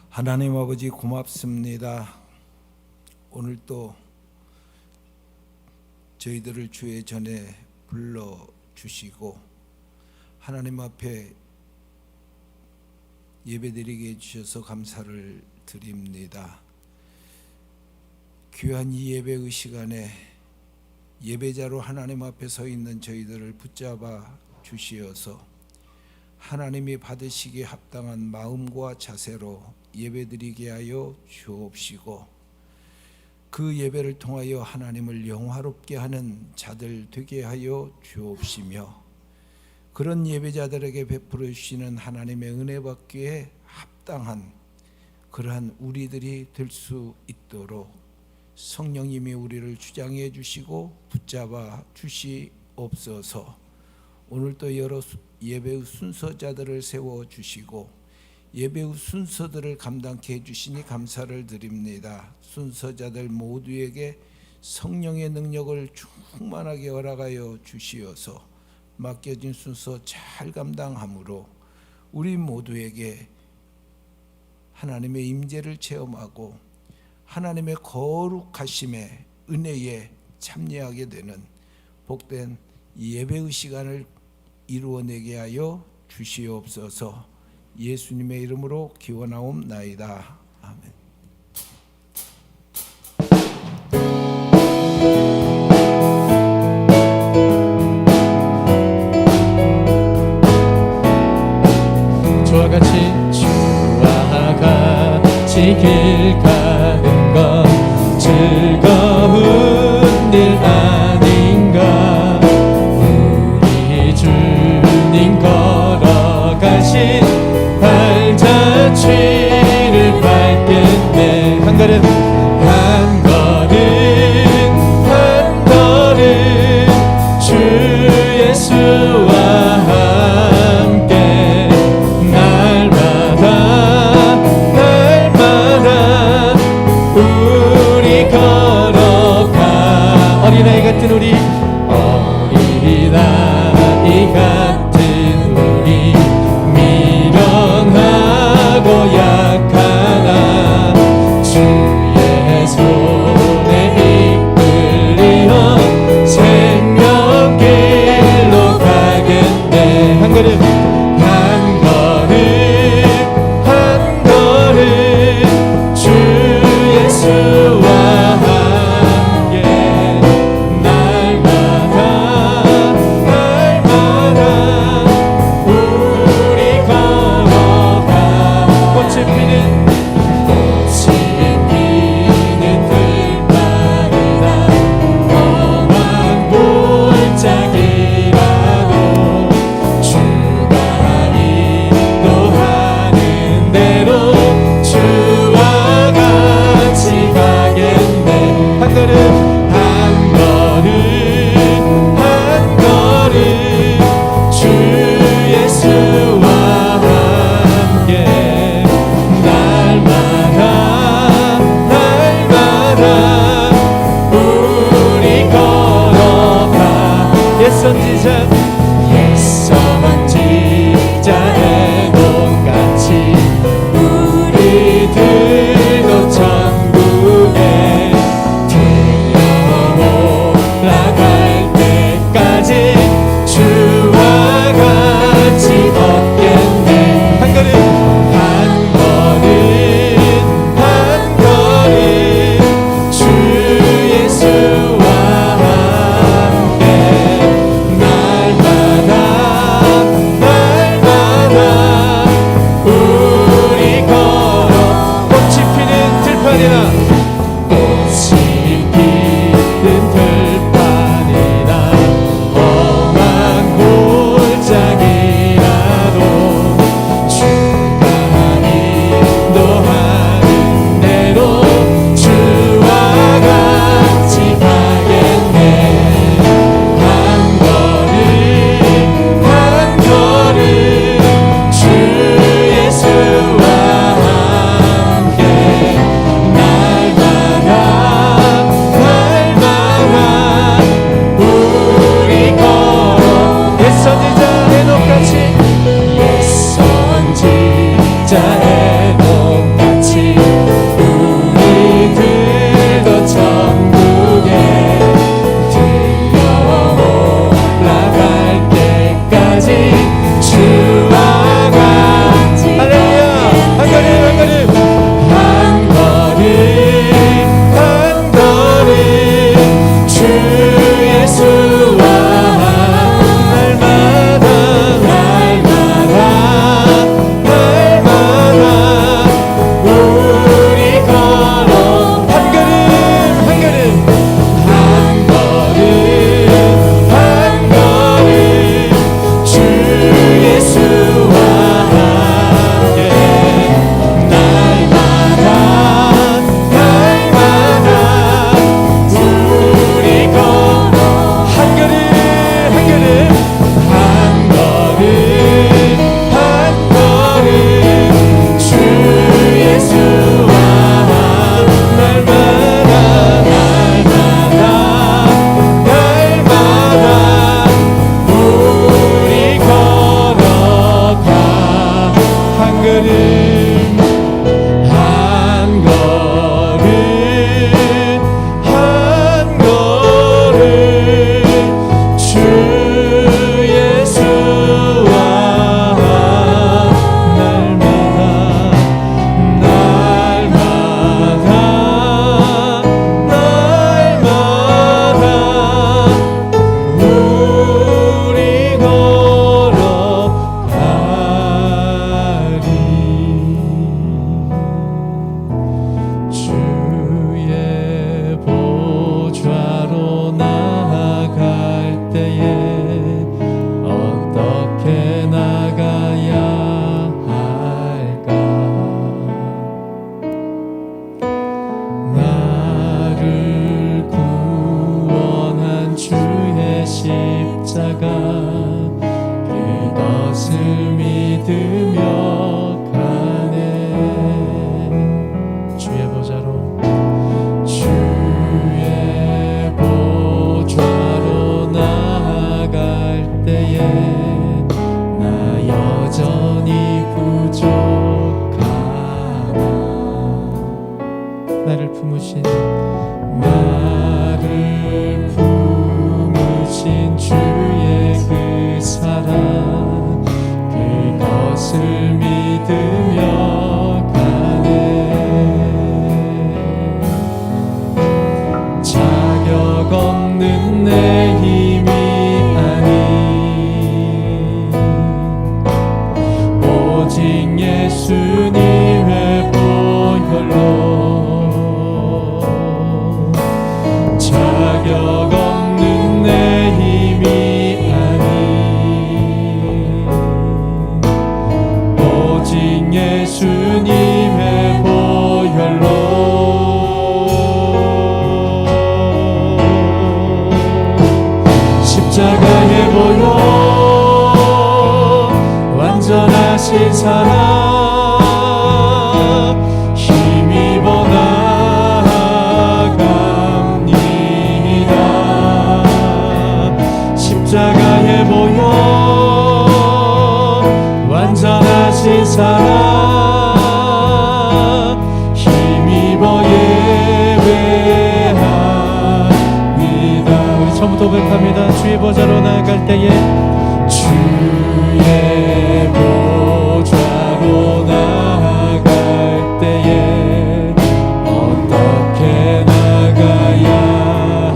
하나님 아버지 고맙습니다. 오늘 또 저희들을 주의 전에 불러주시고 하나님 앞에 예배드리게 해주셔서 감사를 드립니다. 귀한 이 예배의 시간에 예배자로 하나님 앞에 서 있는 저희들을 붙잡아 주시어서 하나님이 받으시기에 합당한 마음과 자세로 예배드리게 하여 주옵시고 그 예배를 통하여 하나님을 영화롭게 하는 자들 되게 하여 주옵시며 그런 예배자들에게 베풀어 주시는 하나님의 은혜 받기에 합당한 그러한 우리들이 될 수 있도록 성령님이 우리를 주장해 주시고 붙잡아 주시옵소서. 오늘도 여러 예배의 순서자들을 세워주시고 예배의 순서들을 감당케 해주시니 감사를 드립니다. 순서자들 모두에게 성령의 능력을 충만하게 허락하여 주시어서 맡겨진 순서 잘 감당함으로 우리 모두에게 하나님의 임재를 체험하고 하나님의 거룩하심의 은혜에 참여하게 되는 복된 예배의 시간을 이루어내게 하여 주시옵소서. 예수님의 이름으로 기원하옵나이다. 아멘. 주와 같이 길 가는 것 즐거운 일 아닌가. 우리 주님 걸어가신 발자취를 밟겠네. 한 걸음 한 걸음 주 예수와 함께 날마다 나를 품으신 주의 그 사랑 그것을 믿으며 가네. 자격 없는 내 힘이 아닌 오직 예수님의 보혈로 자격 없는 내 힘이 아닌 오직 예수님의 보혈로 십자가의 보혈 완전하신 사랑 힘입어 나아갑니다. 십자가의 보혈 완전하신 사랑 힘입어 예배합니다. 우리 처음부터 고백합니다. 주의 보좌로 나아갈 때에 주의 보좌로 나아갈 때에 어떻게 나가야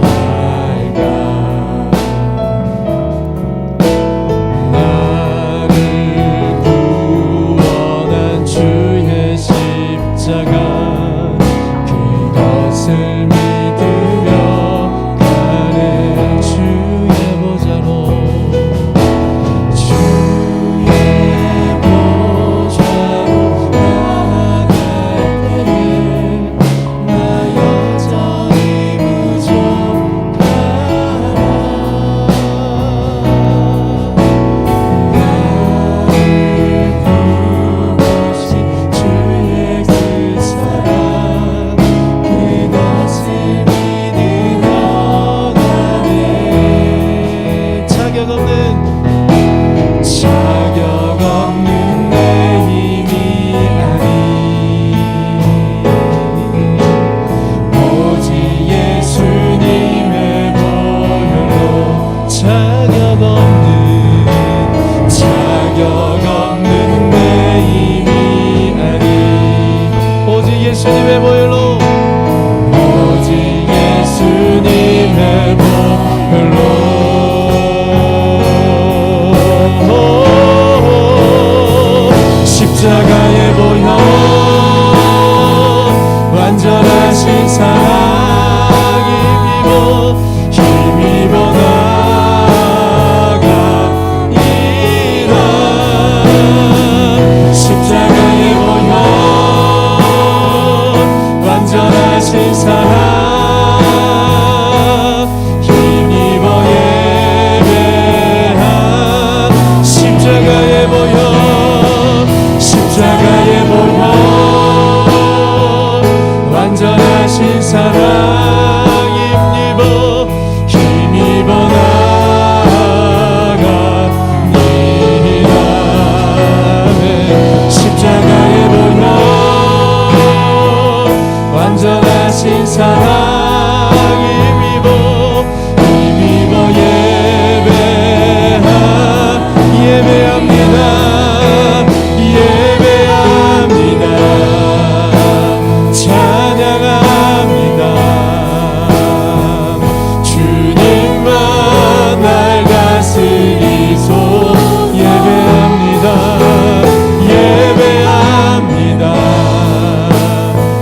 할까? 나를 구원한 주의 십자가 그것을 믿으며 가네. 주의 보좌로 예수님의 보혈로 오직 예수님의 보혈로 십자가의 보혈 완전하신 사랑 힘입어 나아갑니다. 십자가의 보혈 완전하신 사랑 힘입어 예배한 십자가의 보혈 십자가의 보혈 완전하신 사랑 힘입어 나아갑니다. 십자가의 보혈 완전하신 사랑 힘입어 예배합니다. 예배합니다. 찬양합니다. 주님만 날 다스리소. 예배합니다. 예배합니다.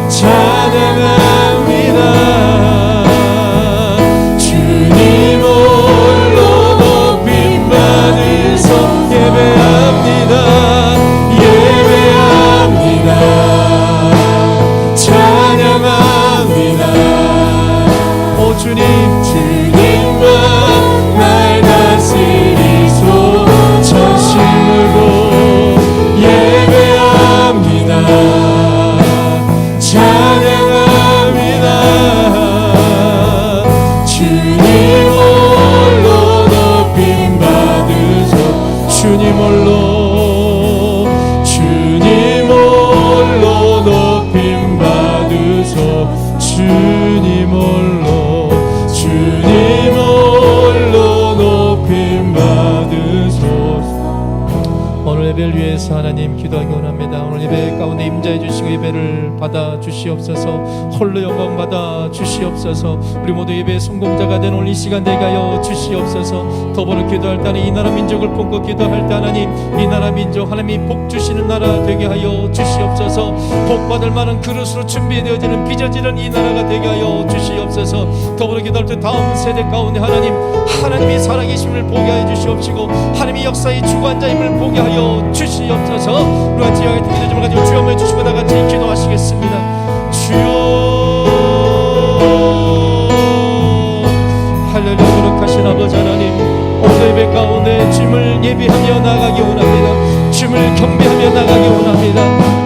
찬양합니다. 주님 홀로 높임 받으소서. 오늘 예배를 위해서 하나님 기도하기 원합니다. 오늘 예배 가운데 임재해 주시고 예배를 받아 주시옵소서. 홀로 영광 받아 주시옵소서. 우리 모두 예배의 성공자가 된 오늘 이 시간 되게 하여 주시옵소서. 더불어 기도할 때는 이 나라 민족을 품고 기도할 때 하나님 이 나라 민족 하나님이 복 주시는 나라 되게 하여 주시옵소서. 복 받을 만한 그릇으로 준비되어지는 빚어지는 이 나라가 되게 하여 주시옵소서. 더불어 기도할 때 다음 세대 가운데 하나님이 살아계심을 보게 하여 주시옵시고 하나님이 역사의 주관자임을 보게 하여 주시옵소서. 우리가 지혜하게 기도 좀 가지고 주여 한번 해주시고 다같이 기도하시겠습니다. 주여 할렐루야. 거룩하신 아버지 하나님, 오늘 예배 가운데 주님을 예비하며 나가기 원합니다. 주님을 경배하며 나가기 원합니다.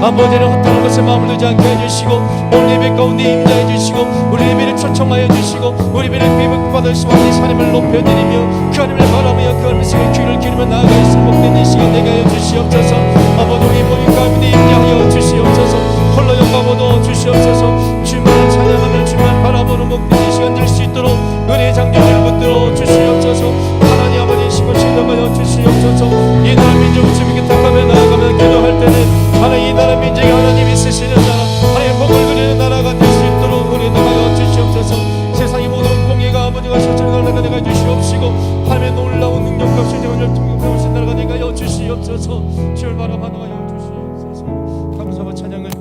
아버지는 어떤 것에 마음을 두지 않게 해주시고 오늘 예배 가운데 임재해 주시고 우리 예배를 초청하여 주시고 우리 예배를 회복받으시고 하나님을 높여드리며 그 하나님을 바라며 그 하나님의 귀를 기르며 나아가 있을 복된 시간 되게 하여 주시옵소서. 아버지 우리 모임 가운데 임재하여 주시옵소서. 홀로 영광 얻어 주시옵소서. 주님을 찬양하며 주님을 바라보는 복된 시간 될 수 있도록 은혜의 장전을 붙들어 주시옵소서. 하나님 아버지 시고 신령하여 주시옵소서. 이 나라 민족을 주님께 택하며 나아가며 기도할 때는 하나님 이 나라 민족이 하나님이 쓰시는 나라 하나님의 복을 누리는 나라가 될 수 있도록 은혜 나가여 주시옵소서. 세상의 모든 공예가 아버지가 실천을 나가게 주시옵시고 하나님의 놀라운 능력과 신령을 통해 배우신 나라가 되게 주시옵소서. 주를 바라봐하여 주시옵소서. 감사와 찬양을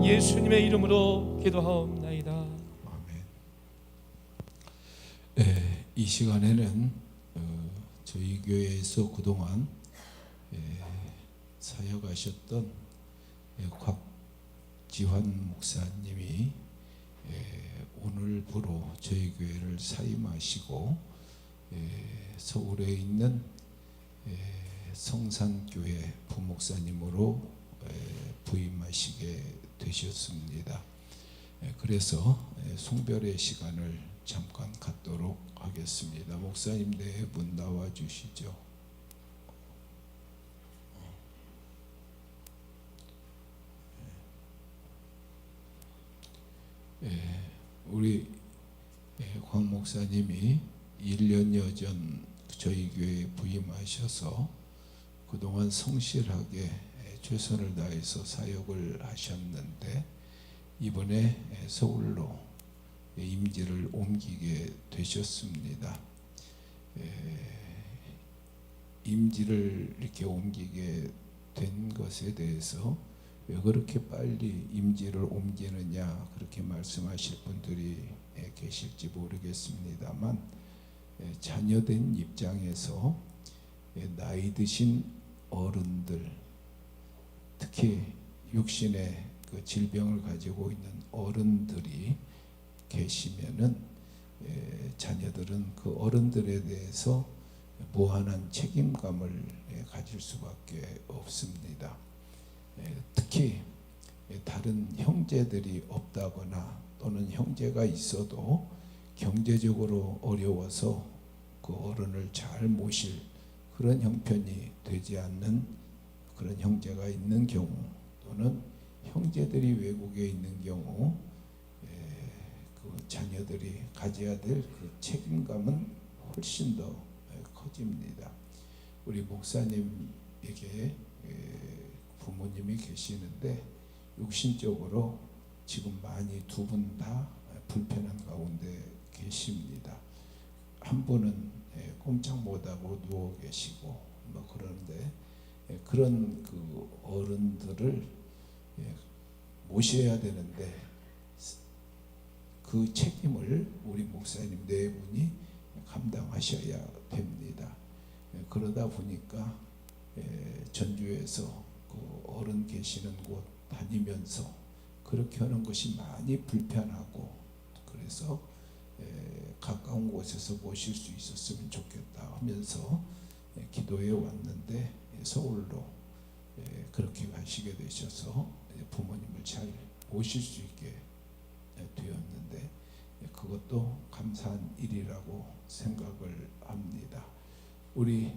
예수님의 이름으로 기도하옵나이다. 아멘. 이 시간에는 저희 교회에서 그동안 사역하셨던 곽지환 목사님이 오늘부로 저희 교회를 사임하시고 서울에 있는 성산교회 부목사님으로 부임하시게 되셨습니다. 그래서 송별의 시간을 잠깐 갖도록 하겠습니다. 목사님 네 분 나와 주시죠. 우리 광 목사님이 1년여 전 저희 교회에 부임하셔서 그동안 성실하게 최선을 다해서 사역을 하셨는데 이번에 서울로 임지를 옮기게 되셨습니다. 임지를 이렇게 옮기게 된 것에 대해서 왜 그렇게 빨리 임지를 옮기느냐 그렇게 말씀하실 분들이 계실지 모르겠습니다만 자녀된 입장에서 나이 드신 어른들 특히 육신의 그 질병을 가지고 있는 어른들이 계시면은 자녀들은 그 어른들에 대해서 무한한 책임감을 가질 수밖에 없습니다. 특히 다른 형제들이 없다거나 또는 형제가 있어도 경제적으로 어려워서 그 어른을 잘 모실 그런 형편이 되지 않는 그런 형제가 있는 경우 또는 형제들이 외국에 있는 경우 그 자녀들이 가져야 될 그 책임감은 훨씬 더 커집니다. 우리 목사님에게 부모님이 계시는데 육신적으로 지금 많이 두 분 다 불편한 가운데 계십니다. 한 분은 꼼짝 못하고 누워 계시고 뭐 그런데 그런 그 어른들을 모셔야 되는데 그 책임을 우리 목사님 네 분이 감당하셔야 됩니다. 그러다 보니까 전주에서 그 어른 계시는 곳 다니면서 그렇게 하는 것이 많이 불편하고 그래서 가까운 곳에서 모실 수 있었으면 좋겠다 하면서 기도해 왔는데 서울로 그렇게 가시게 되셔서 부모님을 잘 모실 수 있게 되었는데 그것도 감사한 일이라고 생각을 합니다. 우리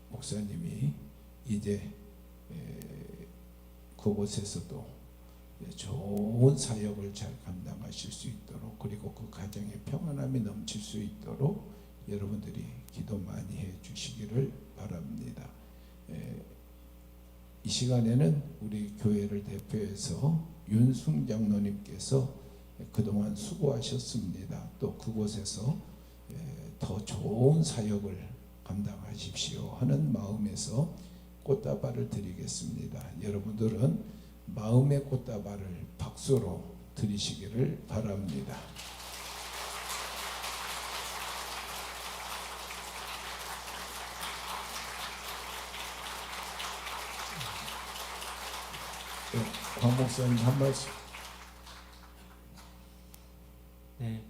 목사님이 이제 그곳에서도 좋은 사역을 잘 감당하실 수 있도록, 그리고 그 가정에 평안함이 넘칠 수 있도록 여러분들이 기도 많이 해 주시기를 바랍니다. 이 시간에는 우리 교회를 대표해서 윤승 장로님께서 그동안 수고하셨습니다. 또 그곳에서 더 좋은 사역을 감당하십시오 하는 마음에서 꽃다발을 드리겠습니다. 여러분들은 마음의 꽃다발을 박수로 드리시기를 바랍니다. 광 목사님 한 말씀. 네,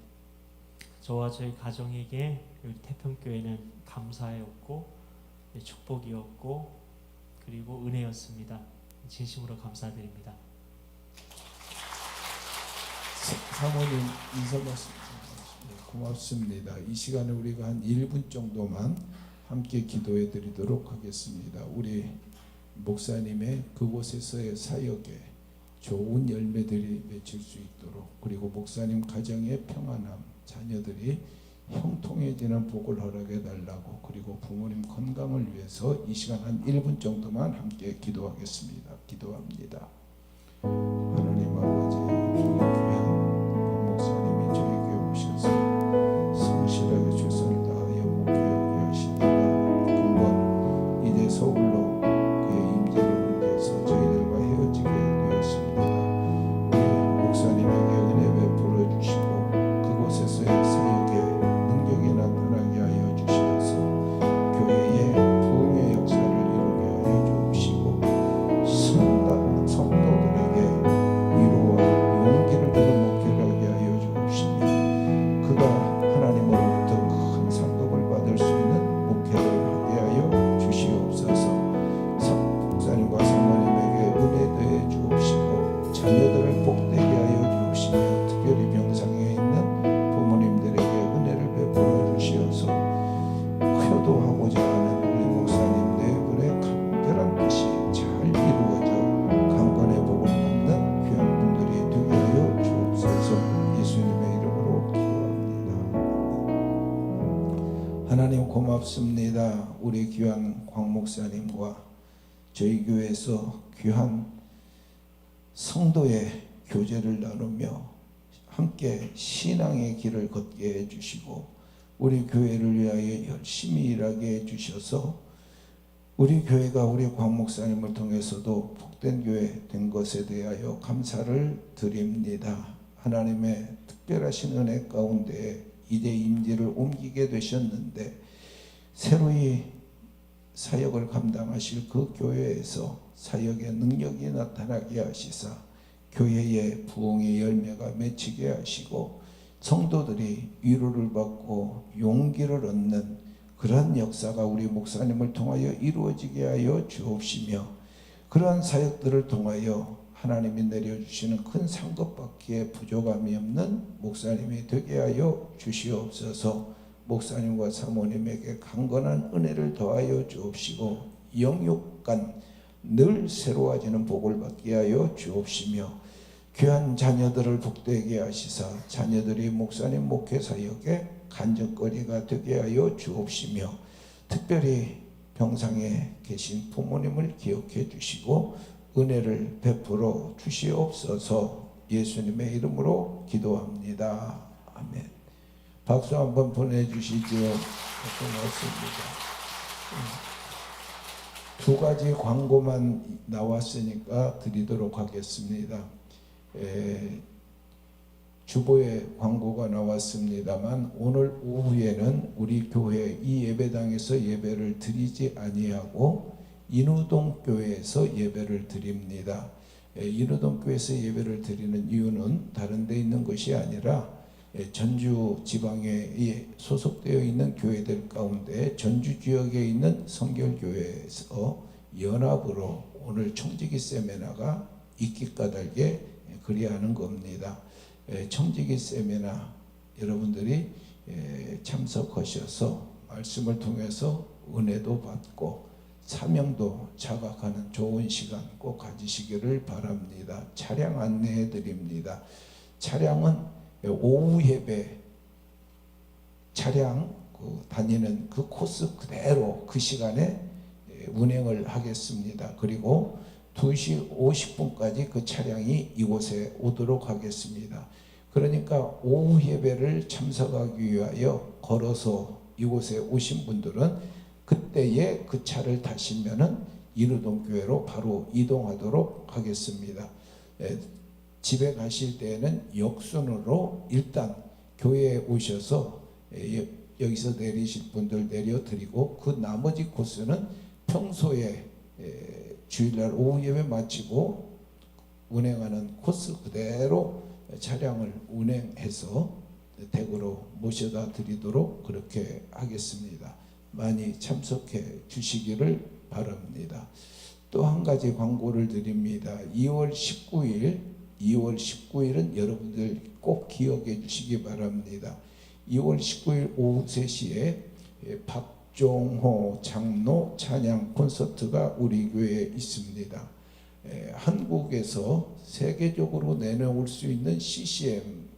저와 저희 가정에게 우리 태평교회는 감사였고 축복이었고 그리고 은혜였습니다. 진심으로 감사드립니다. 사모님 인사 말씀. 고맙습니다. 이 시간에 우리가 한 1분 정도만 함께 기도해 드리도록 하겠습니다. 우리 목사님의 그곳에서의 사역에 좋은 열매들이 맺힐 수 있도록, 그리고 목사님 가정의 평안함, 자녀들이 형통해지는 복을 허락해 달라고, 그리고 부모님 건강을 위해서 이 시간 한 1분 정도만 함께 기도하겠습니다. 기도합니다. 하나님 아버지, 우리 귀한 목사님이 저에게 오셔서 성실하게 최선을 다하여 목회하게 하시다가 금번 이제 서울로 그의 임재를 옮겨서 저희들과 헤어지게 되었습니다. 우리 목사님에게 은혜 베풀어 주시고 그곳에서의 사역에 능력이 나타나게 하여 주셔서 교회의 부흥의 역사를 이루게 하여 주시고 성도들에게 위로와 용기를 주는 목회를 하게 하여 주시며 그가 하나님으로부터 큰 상급을 받을 수 있는 목회를 하게 하여 주시옵소서. 목사님과 사모님에게 은혜 더해 주옵시고 자녀들을 복되게 하여 주시며 특별히 병상에 있는 부모님들에게 은혜를 베풀어 주시어서 효도하고자 하는 우리 목사님 네 분의 간절한 뜻이 잘 이루어져 강건의 복을 받는 귀한 분들이 되게 하여 주옵소서. 예수님의 이름으로 기도합니다. 하나님 고맙습니다. 우리 귀한 광 목사님과 저희 교회에서 귀한 성도의 교제를 나누며 함께 신앙의 길을 걷게 해주시고 우리 교회를 위하여 열심히 일하게 해주셔서 우리 교회가 우리 광 목사님을 통해서도 복된 교회 된 것에 대하여 감사를 드립니다. 하나님의 특별하신 은혜 가운데 이제 임지를 옮기게 되셨는데 새로이 사역을 감당하실 그 교회에서 사역의 능력이 나타나게 하시사 교회의 부흥의 열매가 맺히게 하시고 성도들이 위로를 받고 용기를 얻는 그러한 역사가 우리 목사님을 통하여 이루어지게 하여 주옵시며 그러한 사역들을 통하여 하나님이 내려주시는 큰 상급받기에 부족함이 없는 목사님이 되게 하여 주시옵소서. 목사님과 사모님에게 강건한 은혜를 더하여 주옵시고 영육간 늘 새로워지는 복을 받게 하여 주옵시며 귀한 자녀들을 복되게 하시사 자녀들이 목사님 목회 사역에 간증거리가 되게 하여 주옵시며 특별히 병상에 계신 부모님을 기억해 주시고 은혜를 베풀어 주시옵소서. 예수님의 이름으로 기도합니다. 아멘. 박수 한번 보내주시죠. 고맙습니다. 두 가지 광고만 나왔으니까 드리도록 하겠습니다. 주보에 광고가 나왔습니다만 오늘 오후에는 우리 교회 이 예배당에서 예배를 드리지 아니하고 인우동 교회에서 예배를 드립니다. 인우동 교회에서 예배를 드리는 이유는 다른 데 있는 것이 아니라 전주 지방에 소속되어 있는 교회들 가운데 전주 지역에 있는 성결교회에서 연합으로 오늘 청지기 세미나가 있기 까닭에 그리하는 겁니다. 청지기 세미나 여러분들이 참석하셔서 말씀을 통해서 은혜도 받고 사명도 자각하는 좋은 시간 꼭 가지시기를 바랍니다. 차량 안내해 드립니다. 차량은 오후 예배 차량 다니는 그 코스 그대로 그 시간에 운행을 하겠습니다. 그리고 2시 50분까지 그 차량이 이곳에 오도록 하겠습니다. 그러니까 오후 예배를 참석하기 위하여 걸어서 이곳에 오신 분들은 그때에 그 차를 타시면은 인후동 교회로 바로 이동하도록 하겠습니다. 집에 가실 때에는 역순으로 일단 교회에 오셔서 여기서 내리실 분들 내려드리고 그 나머지 코스는 평소에 주일날 오후 예배 마치고 운행하는 코스 그대로 차량을 운행해서 댁으로 모셔다 드리도록 그렇게 하겠습니다. 많이 참석해 주시기를 바랍니다. 또 한 가지 광고를 드립니다. 2월 19일은 여러분들 꼭 기억해 주시기 바랍니다. 2월 19일 오후 3시에 박종호 장로 찬양 콘서트가 우리 교회에 있습니다. 한국에서 세계적으로 내놓을 수 있는 CCM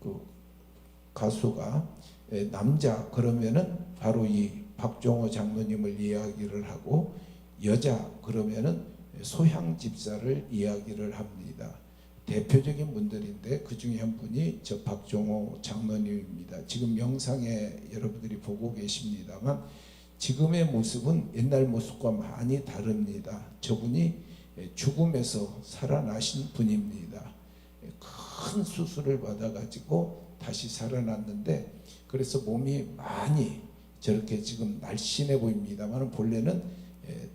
그 가수가 남자 그러면은 바로 이 박종호 장로님을 이야기를 하고 여자 그러면은 소향 집사를 이야기를 합니다. 대표적인 분들인데 그 중에 한 분이 저 박종호 장로님입니다. 지금 영상에 여러분들이 보고 계십니다만 지금의 모습은 옛날 모습과 많이 다릅니다. 저분이 죽음에서 살아나신 분입니다. 큰 수술을 받아가지고 다시 살아났는데 그래서 몸이 많이 저렇게 지금 날씬해 보입니다만 본래는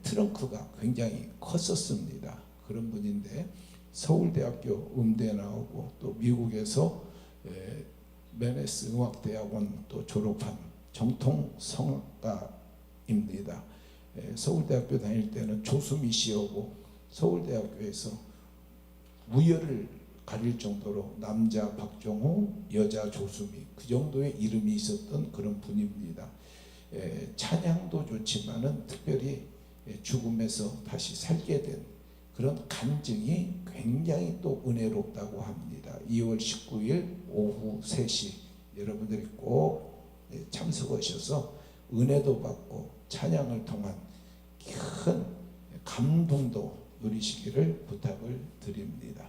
트렁크가 굉장히 컸었습니다. 그런 분인데 서울대학교 음대 나오고 또 미국에서 메네스 음악대학원 또 졸업한 정통 성악가입니다. 서울대학교 다닐 때는 조수미 씨하고 서울대학교에서 무열을 가릴 정도로 남자 박종호, 여자 조수미 그 정도의 이름이 있었던 그런 분입니다. 찬양도 좋지만은 특별히 죽음에서 다시 살게 된 그런 간증이 굉장히 또 은혜롭다고 합니다. 2월 19일 오후 3시 여러분들이 꼭 참석하셔서 은혜도 받고 찬양을 통한 큰 감동도 누리시기를 부탁을 드립니다.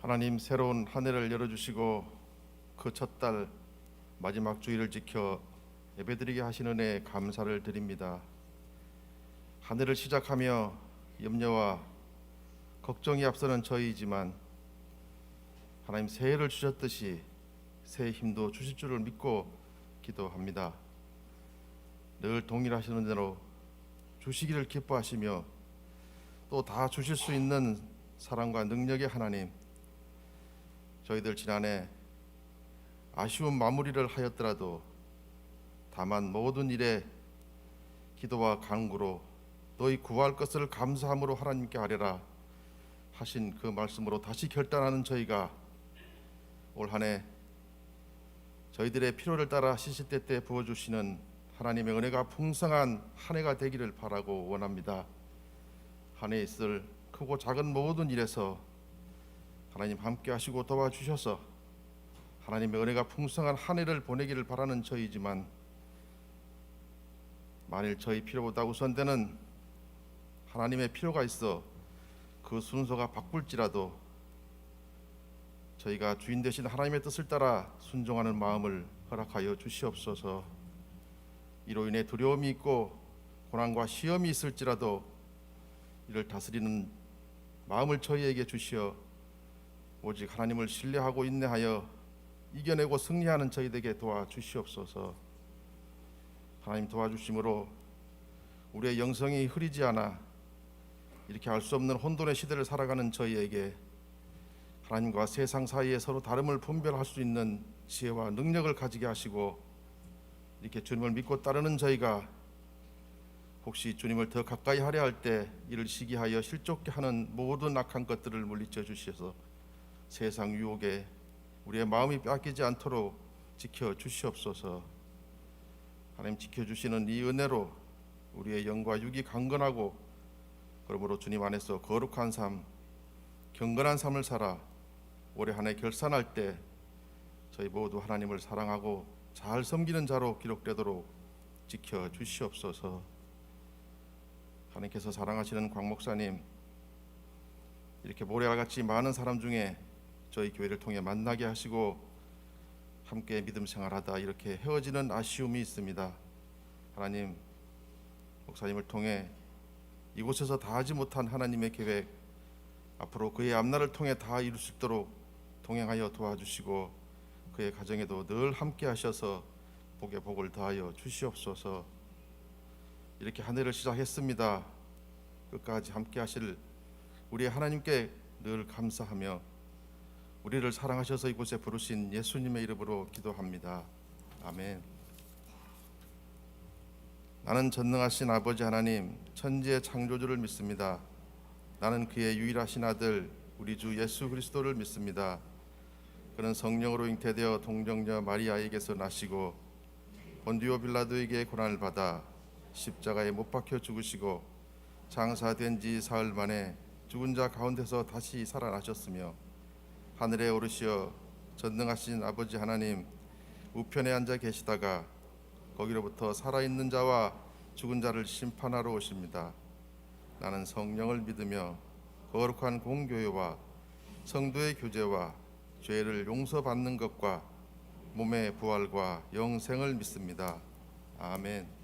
하나님 새로운 한 해를 열어주시고 그 첫 달 마지막 주일을 지켜 예배드리게 하신 은혜에 감사를 드립니다. 한 해를 시작하며 염려와 걱정이 앞서는 저희이지만 하나님 새해를 주셨듯이 새해 힘도 주실 줄을 믿고 기도합니다. 늘 동일하시는 대로 주시기를 기뻐하시며 또 다 주실 수 있는 사랑과 능력의 하나님, 저희들 지난해 아쉬운 마무리를 하였더라도 다만 모든 일에 기도와 간구로 너희 구할 것을 감사함으로 하나님께 아뢰라 하신 그 말씀으로 다시 결단하는 저희가 올 한 해 저희들의 필요를 따라 시시때때 부어주시는 하나님의 은혜가 풍성한 한 해가 되기를 바라고 원합니다. 한 해 있을 크고 작은 모든 일에서 하나님 함께 하시고 도와주셔서 하나님의 은혜가 풍성한 한 해를 보내기를 바라는 저희지만 만일 저희 필요보다 우선되는 하나님의 필요가 있어 그 순서가 바꿀지라도 저희가 주인 되신 하나님의 뜻을 따라 순종하는 마음을 허락하여 주시옵소서. 이로 인해 두려움이 있고 고난과 시험이 있을지라도 이를 다스리는 마음을 저희에게 주시어 오직 하나님을 신뢰하고 인내하여 이겨내고 승리하는 저희에게 도와주시옵소서. 하나님 도와주심으로 우리의 영성이 흐리지 않아 이렇게 알 수 없는 혼돈의 시대를 살아가는 저희에게 하나님과 세상 사이에 서로 다름을 분별할 수 있는 지혜와 능력을 가지게 하시고, 이렇게 주님을 믿고 따르는 저희가 혹시 주님을 더 가까이 하려 할 때 이를 시기하여 실족케 하는 모든 악한 것들을 물리쳐 주셔서 세상 유혹에 우리의 마음이 뺏기지 않도록 지켜 주시옵소서. 하나님 지켜주시는 이 은혜로 우리의 영과 육이 강건하고, 그러므로 주님 안에서 거룩한 삶, 경건한 삶을 살아 올해 한 해 결산할 때 저희 모두 하나님을 사랑하고 잘 섬기는 자로 기록되도록 지켜 주시옵소서. 하나님께서 사랑하시는 광 목사님, 이렇게 모래알같이 많은 사람 중에 저희 교회를 통해 만나게 하시고 함께 믿음 생활하다 이렇게 헤어지는 아쉬움이 있습니다. 하나님, 목사님을 통해 이곳에서 다하지 못한 하나님의 계획 앞으로 그의 앞날을 통해 다 이룰 수 있도록 동행하여 도와주시고, 그의 가정에도 늘 함께 하셔서 복에 복을 더하여 주시옵소서. 이렇게 한 해를 시작했습니다. 끝까지 함께 하실 우리 하나님께 늘 감사하며 우리를 사랑하셔서 이곳에 부르신 예수님의 이름으로 기도합니다. 아멘. 나는 전능하신 아버지 하나님, 천지의 창조주를 믿습니다. 나는 그의 유일하신 아들 우리 주 예수 그리스도를 믿습니다. 그는 성령으로 잉태되어 동정녀 마리아에게서 나시고 본디오 빌라도에게 고난을 받아 십자가에 못 박혀 죽으시고 장사된 지 사흘 만에 죽은 자 가운데서 다시 살아나셨으며 하늘에 오르시어 전능하신 아버지 하나님 우편에 앉아 계시다가 거기로부터 살아있는 자와 죽은 자를 심판하러 오십니다. 나는 성령을 믿으며 거룩한 공교회와 성도의 교제와 죄를 용서받는 것과 몸의 부활과 영생을 믿습니다. 아멘.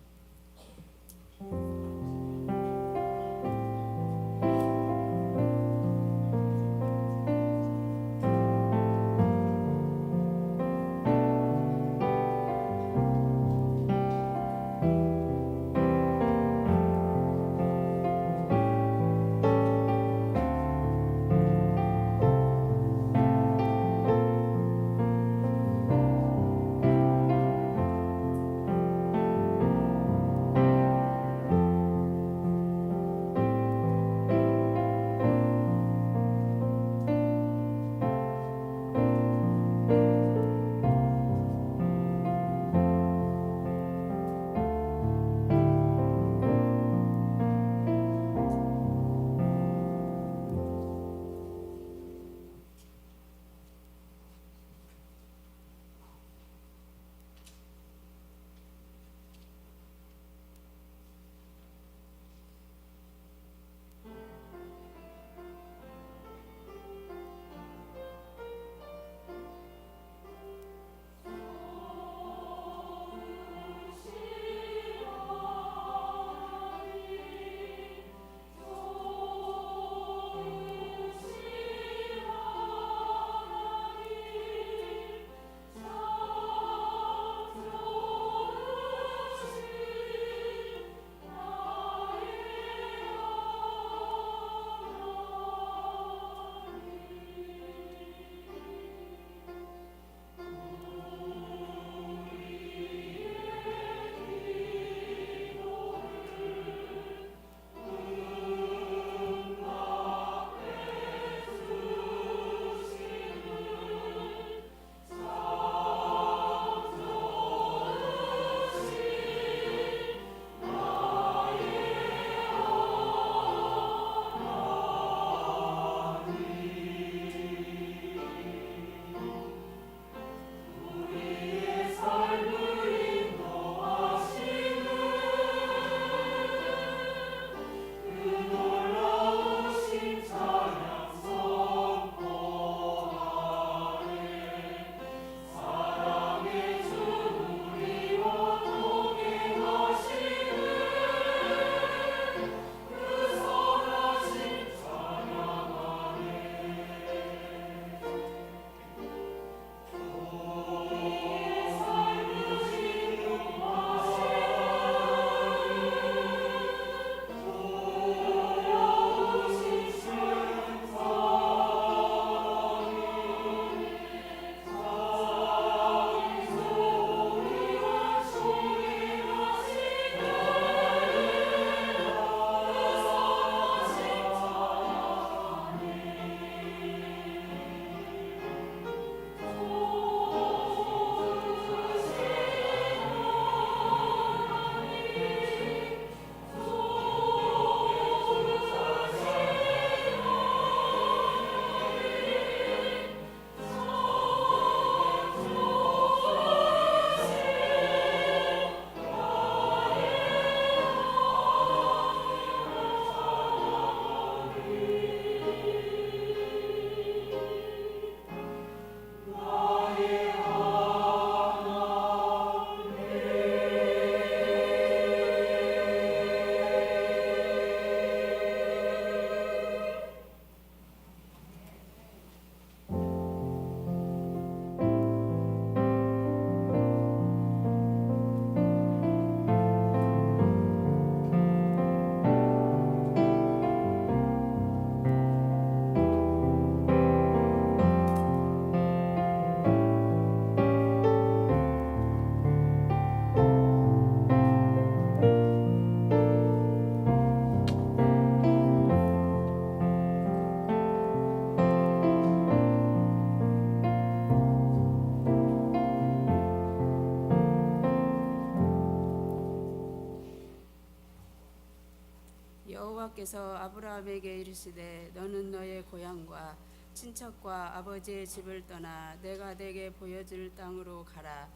여호와께서 아브라함에게 이르시되 너는 너의 고향과 친척과 아버지의 집을 떠나 내가 내게 보여줄 땅으로 가라.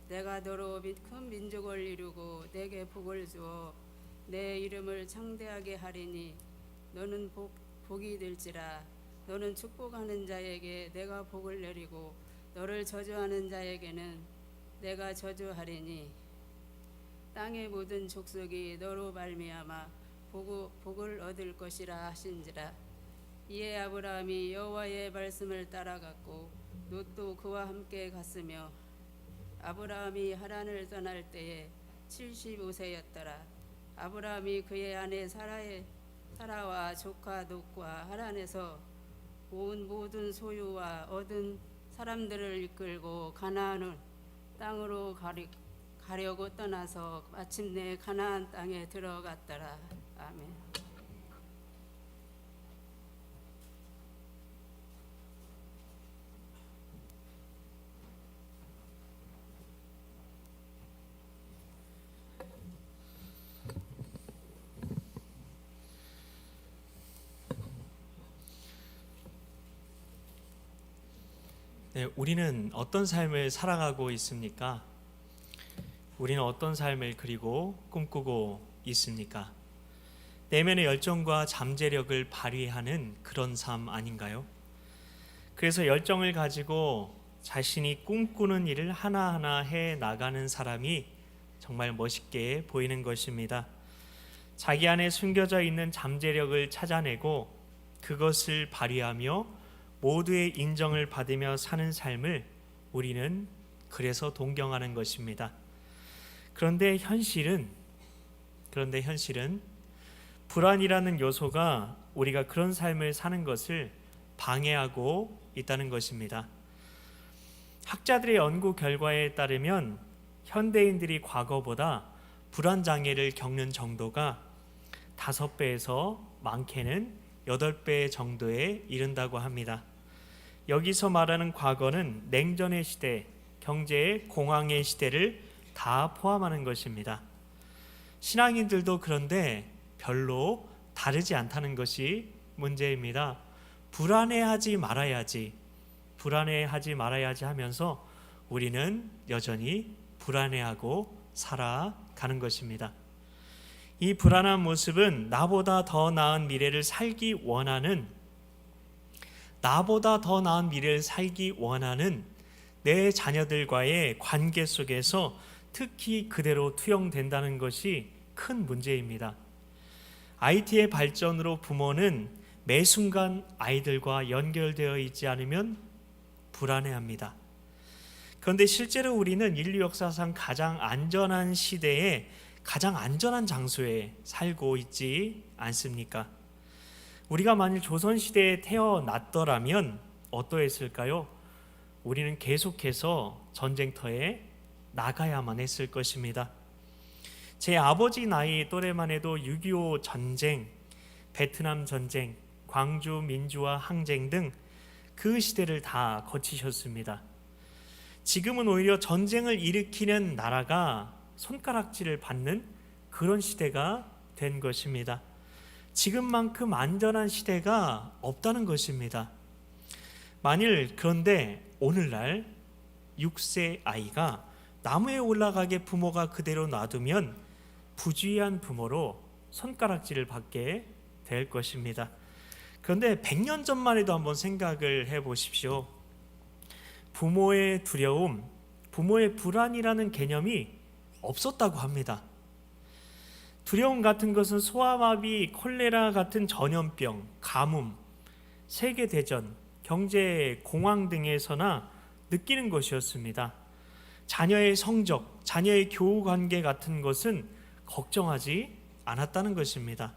내가 너로 큰 민족을 이루고 내게 복을 주어 내 이름을 창대하게 하리니 너는 복이 될지라. 너는 축복하는 자에게 내가 복을 내리고 너를 저주하는 자에게는 내가 저주하리니 땅의 모든 족속이 너로 말미암아 복을 얻을 것이라 하신지라. 이에 아브라함이 여호와의 말씀을 따라갔고 롯도 그와 함께 갔으며 아브라함이 하란을 떠날 때에 75세였더라. 아브라함이 그의 아내 사라와 조카 롯과 하란에서 온 모든 소유와 얻은 사람들을 이끌고 가나안 땅으로 가려고 떠나서 마침내 가나안 땅에 들어갔더라. 아멘. 네, 우리는 어떤 삶을 살아가고 있습니까? 우리는 어떤 삶을 그리고 꿈꾸고 있습니까? 내면의 열정과 잠재력을 발휘하는 그런 삶 아닌가요? 그래서 열정을 가지고 자신이 꿈꾸는 일을 하나하나 해 나가는 사람이 정말 멋있게 보이는 것입니다. 자기 안에 숨겨져 있는 잠재력을 찾아내고 그것을 발휘하며 모두의 인정을 받으며 사는 삶을 우리는 그래서 동경하는 것입니다. 그런데 현실은 불안이라는 요소가 우리가 그런 삶을 사는 것을 방해하고 있다는 것입니다. 학자들의 연구 결과에 따르면 현대인들이 과거보다 불안 장애를 겪는 정도가 5배에서 많게는 8배 정도에 이른다고 합니다. 여기서 말하는 과거는 냉전의 시대, 경제의 공황의 시대를 다 포함하는 것입니다. 신앙인들도 그런데 별로 다르지 않다는 것이 문제입니다. 불안해하지 말아야지 하면서 우리는 여전히 불안해하고 살아가는 것입니다. 이 불안한 모습은 나보다 더 나은 미래를 살기 원하는 내 자녀들과의 관계 속에서 특히 그대로 투영된다는 것이 큰 문제입니다. IT의 발전으로 부모는 매 순간 아이들과 연결되어 있지 않으면 불안해합니다. 그런데 실제로 우리는 인류 역사상 가장 안전한 시대에 가장 안전한 장소에 살고 있지 않습니까? 우리가 만일 조선시대에 태어났더라면 어떠했을까요? 우리는 계속해서 전쟁터에 나가야만 했을 것입니다. 제 아버지 나이 또래만 해도 6.25 전쟁, 베트남 전쟁, 광주 민주화 항쟁 등 그 시대를 다 거치셨습니다. 지금은 오히려 전쟁을 일으키는 나라가 손가락질을 받는 그런 시대가 된 것입니다. 지금만큼 안전한 시대가 없다는 것입니다. 만일 그런데 오늘날 6세 아이가 나무에 올라가게 부모가 그대로 놔두면 부주의한 부모로 손가락질을 받게 될 것입니다. 그런데 100년 전만 해도 한번 생각을 해보십시오. 부모의 두려움, 부모의 불안이라는 개념이 없었다고 합니다. 두려움 같은 것은 소아마비, 콜레라 같은 전염병, 가뭄, 세계대전, 경제 공황 등에서나 느끼는 것이었습니다. 자녀의 성적, 자녀의 교우 관계 같은 것은 걱정하지 않았다는 것입니다.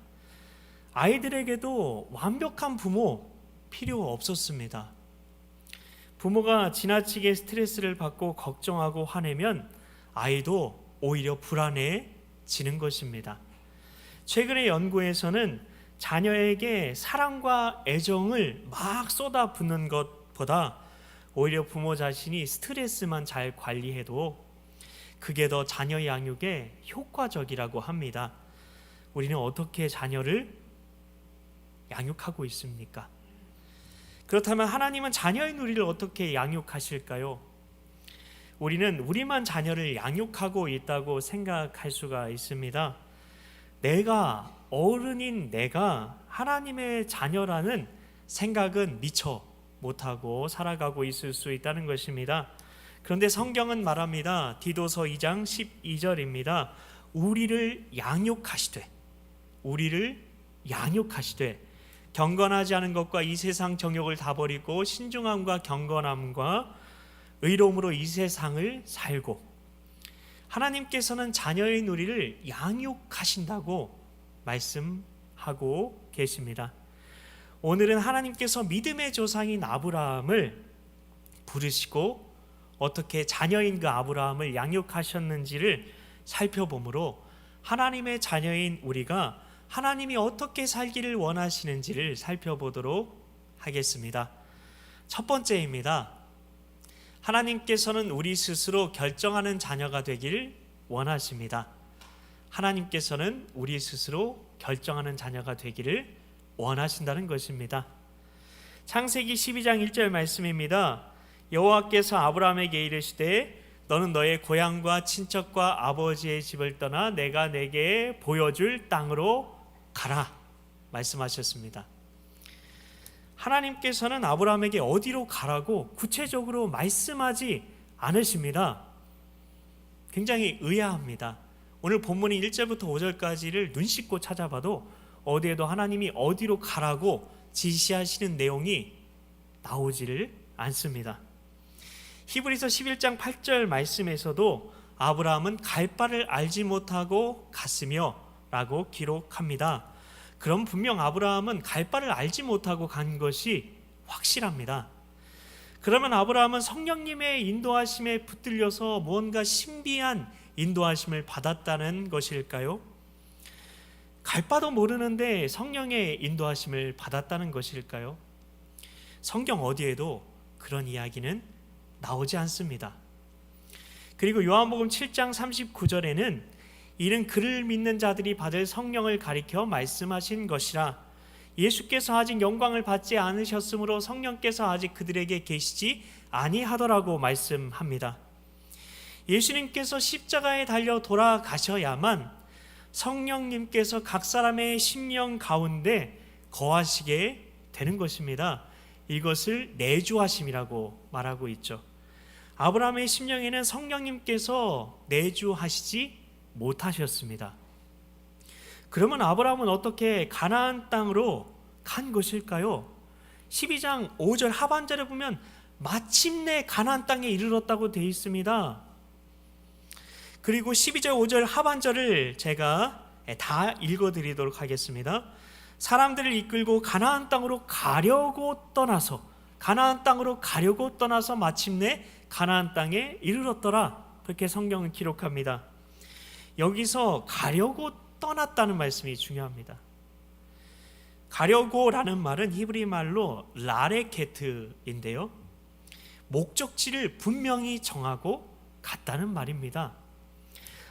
아이들에게도 완벽한 부모 필요 없었습니다. 부모가 지나치게 스트레스를 받고 걱정하고 화내면 아이도 오히려 불안해지는 것입니다. 최근의 연구에서는 자녀에게 사랑과 애정을 막 쏟아붓는 것보다 오히려 부모 자신이 스트레스만 잘 관리해도 그게 더 자녀 양육에 효과적이라고 합니다. 우리는 어떻게 자녀를 양육하고 있습니까? 그렇다면 하나님은 자녀의 누리를 어떻게 양육하실까요? 우리는 우리만 자녀를 양육하고 있다고 생각할 수가 있습니다. 어른인 내가 하나님의 자녀라는 생각은 미처 못하고 살아가고 있을 수 있다는 것입니다. 그런데 성경은 말합니다. 디도서 2장 12절입니다. 우리를 양육하시되 경건하지 않은 것과 이 세상 정욕을 다 버리고 신중함과 경건함과 의로움으로 이 세상을 살고, 하나님께서는 자녀의 누리를 양육하신다고 말씀하고 계십니다. 오늘은 하나님께서 믿음의 조상인 아브라함을 부르시고 어떻게 자녀인 그 아브라함을 양육하셨는지를 살펴보므로 하나님의 자녀인 우리가 하나님이 어떻게 살기를 원하시는지를 살펴보도록 하겠습니다. 첫 번째입니다. 하나님께서는 우리 스스로 결정하는 자녀가 되길 원하십니다. 하나님께서는 우리 스스로 결정하는 자녀가 되기를 원하신다는 것입니다. 창세기 12장 1절 말씀입니다. 여호와께서 아브라함에게 이르시되 너는 너의 고향과 친척과 아버지의 집을 떠나 내가 내게 보여줄 땅으로 가라 말씀하셨습니다. 하나님께서는 아브라함에게 어디로 가라고 구체적으로 말씀하지 않으십니다. 굉장히 의아합니다. 오늘 본문이 1절부터 5절까지를 눈 씻고 찾아봐도 어디에도 하나님이 어디로 가라고 지시하시는 내용이 나오지를 않습니다. 히브리서 11장 8절 말씀에서도 아브라함은 갈 바를 알지 못하고 갔으며 라고 기록합니다. 그럼 분명 아브라함은 갈 바를 알지 못하고 간 것이 확실합니다. 그러면 아브라함은 성령님의 인도하심에 붙들려서 무언가 신비한 인도하심을 받았다는 것일까요? 갈 바도 모르는데 성령의 인도하심을 받았다는 것일까요? 성경 어디에도 그런 이야기는 나오지 않습니다. 그리고 요한복음 7장 39절에는 이는 그를 믿는 자들이 받을 성령을 가리켜 말씀하신 것이라, 예수께서 아직 영광을 받지 않으셨으므로 성령께서 아직 그들에게 계시지 아니하더라고 말씀합니다. 예수님께서 십자가에 달려 돌아가셔야만 성령님께서 각 사람의 심령 가운데 거하시게 되는 것입니다. 이것을 내주하심이라고 말하고 있죠. 아브라함의 심령에는 성령님께서 내주하시지 못하셨습니다. 그러면 아브라함은 어떻게 가나안 땅으로 간 것일까요? 12장 5절 하반절에 보면 마침내 가나안 땅에 이르렀다고 되어 있습니다. 그리고 12절 5절 하반절을 제가 다 읽어드리도록 하겠습니다. 사람들을 이끌고 가나안 땅으로 가려고 떠나서 마침내 가나안 땅에 이르렀더라, 그렇게 성경은 기록합니다. 여기서 가려고 떠났다는 말씀이 중요합니다. 가려고라는 말은 히브리 말로 라레케트인데요, 목적지를 분명히 정하고 갔다는 말입니다.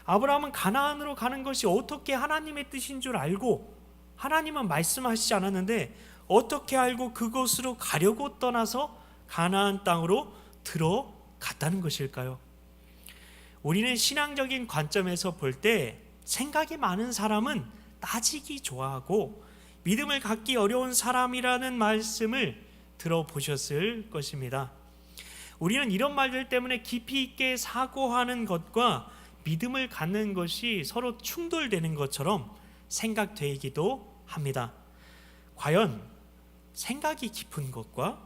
아브라함은 가나안으로 가는 것이 어떻게 하나님의 뜻인 줄 알고, 하나님은 말씀하시지 않았는데 어떻게 알고 그곳으로 가려고 떠나서 가나안 땅으로 들어갔다는 것일까요? 우리는 신앙적인 관점에서 볼 때 생각이 많은 사람은 따지기 좋아하고 믿음을 갖기 어려운 사람이라는 말씀을 들어보셨을 것입니다. 우리는 이런 말들 때문에 깊이 있게 사고하는 것과 믿음을 갖는 것이 서로 충돌되는 것처럼 생각되기도 합니다. 과연 생각이 깊은 것과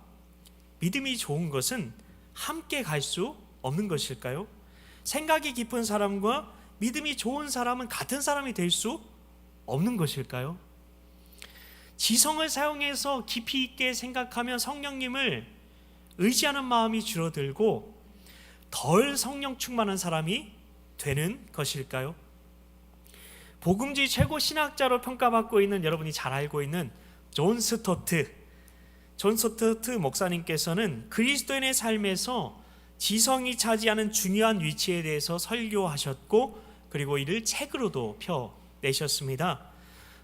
믿음이 좋은 것은 함께 갈 수 없는 것일까요? 생각이 깊은 사람과 믿음이 좋은 사람은 같은 사람이 될 수 없는 것일까요? 지성을 사용해서 깊이 있게 생각하면 성령님을 의지하는 마음이 줄어들고 덜 성령 충만한 사람이 되는 것일까요? 복음주의 최고 신학자로 평가받고 있는, 여러분이 잘 알고 있는 존 스토트 목사님께서는 그리스도인의 삶에서 지성이 차지하는 중요한 위치에 대해서 설교하셨고, 그리고 이를 책으로도 펴내셨습니다.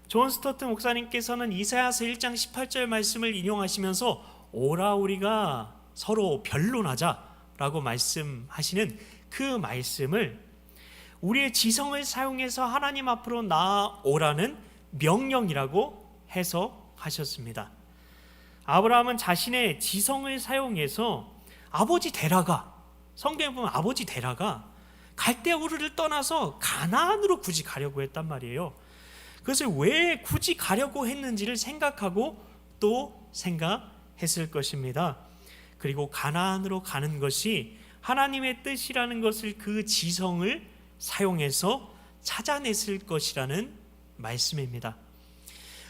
존 스토트 목사님께서는 이사야서 1장 18절 말씀을 인용하시면서 오라 우리가 서로 변론하자라고 말씀하시는 그 말씀을 우리의 지성을 사용해서 하나님 앞으로 나아오라는 명령이라고 해석하셨습니다. 아브라함은 자신의 지성을 사용해서 아버지 데라가, 성경에 보면 아버지 데라가 갈대아 우르를 떠나서 가나안으로 굳이 가려고 했단 말이에요. 그것을 왜 굳이 가려고 했는지를 생각하고 또 생각했을 것입니다. 그리고 가나안으로 가는 것이 하나님의 뜻이라는 것을 그 지성을 사용해서 찾아냈을 것이라는 말씀입니다.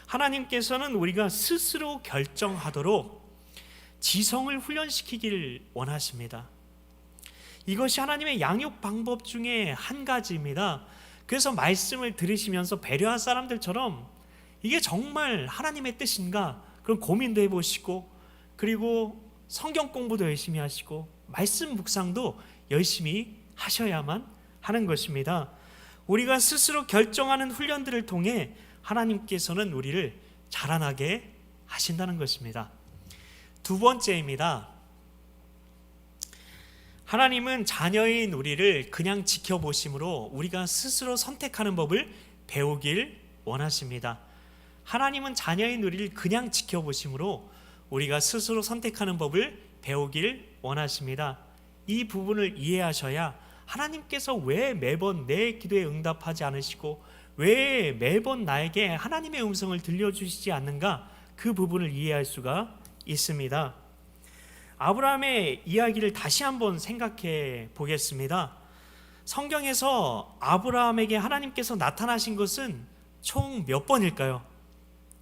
하나님께서는 우리가 스스로 결정하도록 지성을 훈련시키기를 원하십니다. 이것이 하나님의 양육 방법 중에 한 가지입니다. 그래서 말씀을 들으시면서 배려한 사람들처럼 이게 정말 하나님의 뜻인가? 그런 고민도 해보시고, 그리고 성경 공부도 열심히 하시고 말씀 묵상도 열심히 하셔야만 하는 것입니다. 우리가 스스로 결정하는 훈련들을 통해 하나님께서는 우리를 자라나게 하신다는 것입니다. 두 번째입니다. 하나님은 자녀인 우리를 그냥 지켜보심으로 우리가 스스로 선택하는 법을 배우길 원하십니다. 하나님은 자녀인 우리를 그냥 지켜보심으로 우리가 스스로 선택하는 법을 배우길 원하십니다. 이 부분을 이해하셔야 하나님께서 왜 매번 내 기도에 응답하지 않으시고 왜 매번 나에게 하나님의 음성을 들려주시지 않는가, 그 부분을 이해할 수가 있습니다. 아브라함의 이야기를 다시 한번 생각해 보겠습니다. 성경에서 아브라함에게 하나님께서 나타나신 것은 총 몇 번일까요?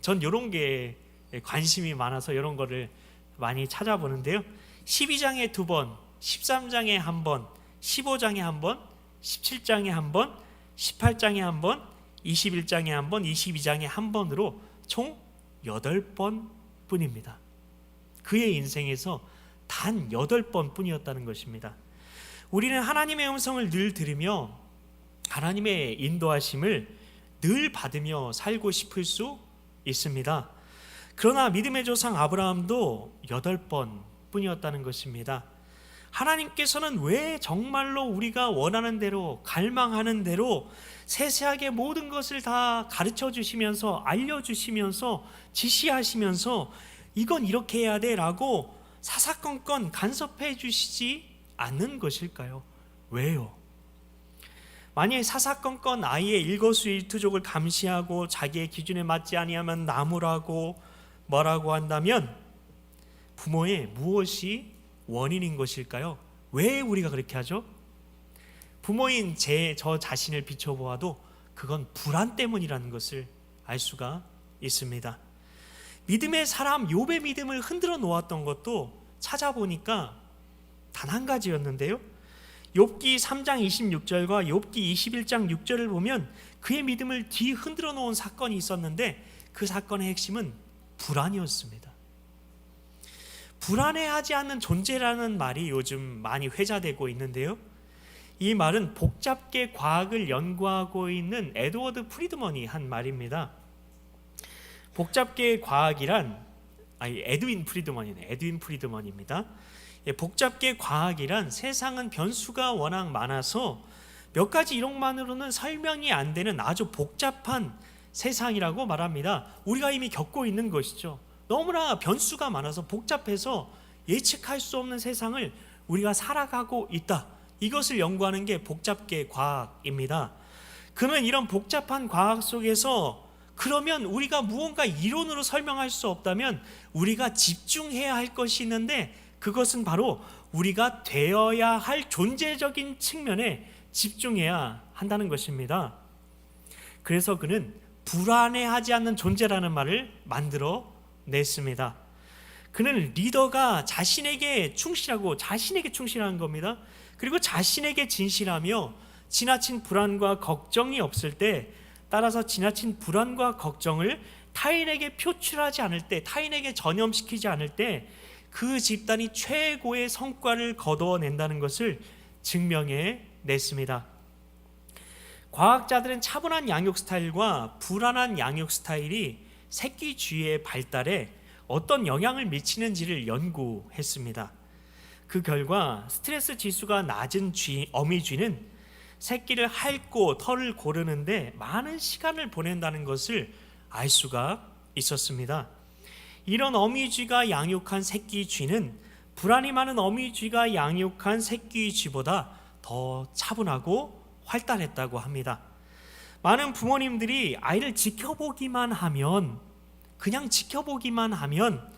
전 이런 게 관심이 많아서 이런 거를 많이 찾아보는데요. 12장에 2번, 13장에 1번, 15장에 1번, 17장에 1번, 18장에 1번, 21장에 1번, 22장에 1번으로 총 8번 뿐입니다. 그의 인생에서 단 8번 뿐이었다는 것입니다. 우리는 하나님의 음성을 늘 들으며 하나님의 인도하심을 늘 받으며 살고 싶을 수 있습니다. 그러나 믿음의 조상 아브라함도 8번 뿐이었다는 것입니다. 하나님께서는 왜 정말로 우리가 원하는 대로, 갈망하는 대로 세세하게 모든 것을 다 가르쳐 주시면서, 알려주시면서, 지시하시면서 이건 이렇게 해야 돼 라고 사사건건 간섭해 주시지 않는 것일까요? 왜요? 만약에 사사건건 아이의 일거수일투족을 감시하고 자기의 기준에 맞지 아니하면 나무라고 뭐라고 한다면 부모의 무엇이 원인인 것일까요? 왜 우리가 그렇게 하죠? 부모인 저 자신을 비춰보아도 그건 불안 때문이라는 것을 알 수가 있습니다. 믿음의 사람 욥의 믿음을 흔들어 놓았던 것도 찾아보니까 단 한 가지였는데요. 욥기 3장 26절과 욥기 21장 6절을 보면 그의 믿음을 뒤흔들어 놓은 사건이 있었는데 그 사건의 핵심은 불안이었습니다. 불안해하지 않는 존재라는 말이 요즘 많이 회자되고 있는데요. 이 말은 복잡게 과학을 연구하고 있는 에드워드 프리드먼이 한 말입니다. 복잡계 과학이란 에드윈 프리드먼입니다. 복잡계 과학이란 세상은 변수가 워낙 많아서 몇 가지 이론만으로는 설명이 안 되는 아주 복잡한 세상이라고 말합니다. 우리가 이미 겪고 있는 것이죠. 너무나 변수가 많아서 복잡해서 예측할 수 없는 세상을 우리가 살아가고 있다. 이것을 연구하는 게 복잡계 과학입니다. 그러면 이런 복잡한 과학 속에서 그러면 우리가 무언가 이론으로 설명할 수 없다면 우리가 집중해야 할 것이 있는데 그것은 바로 우리가 되어야 할 존재적인 측면에 집중해야 한다는 것입니다. 그래서 그는 불안해하지 않는 존재라는 말을 만들어 냈습니다. 그는 리더가 자신에게 충실한 겁니다. 그리고 자신에게 진실하며 지나친 불안과 걱정이 없을 때, 따라서 지나친 불안과 걱정을 타인에게 표출하지 않을 때, 타인에게 전염시키지 않을 때 그 집단이 최고의 성과를 거두어낸다는 것을 증명해 냈습니다. 과학자들은 차분한 양육 스타일과 불안한 양육 스타일이 새끼 쥐의 발달에 어떤 영향을 미치는지를 연구했습니다. 그 결과 스트레스 지수가 낮은 어미 쥐는 새끼를 핥고 털을 고르는데 많은 시간을 보낸다는 것을 알 수가 있었습니다. 이런 어미 쥐가 양육한 새끼 쥐는 불안이 많은 어미 쥐가 양육한 새끼 쥐보다 더 차분하고 활달했다고 합니다. 많은 부모님들이 아이를 지켜보기만 하면, 그냥 지켜보기만 하면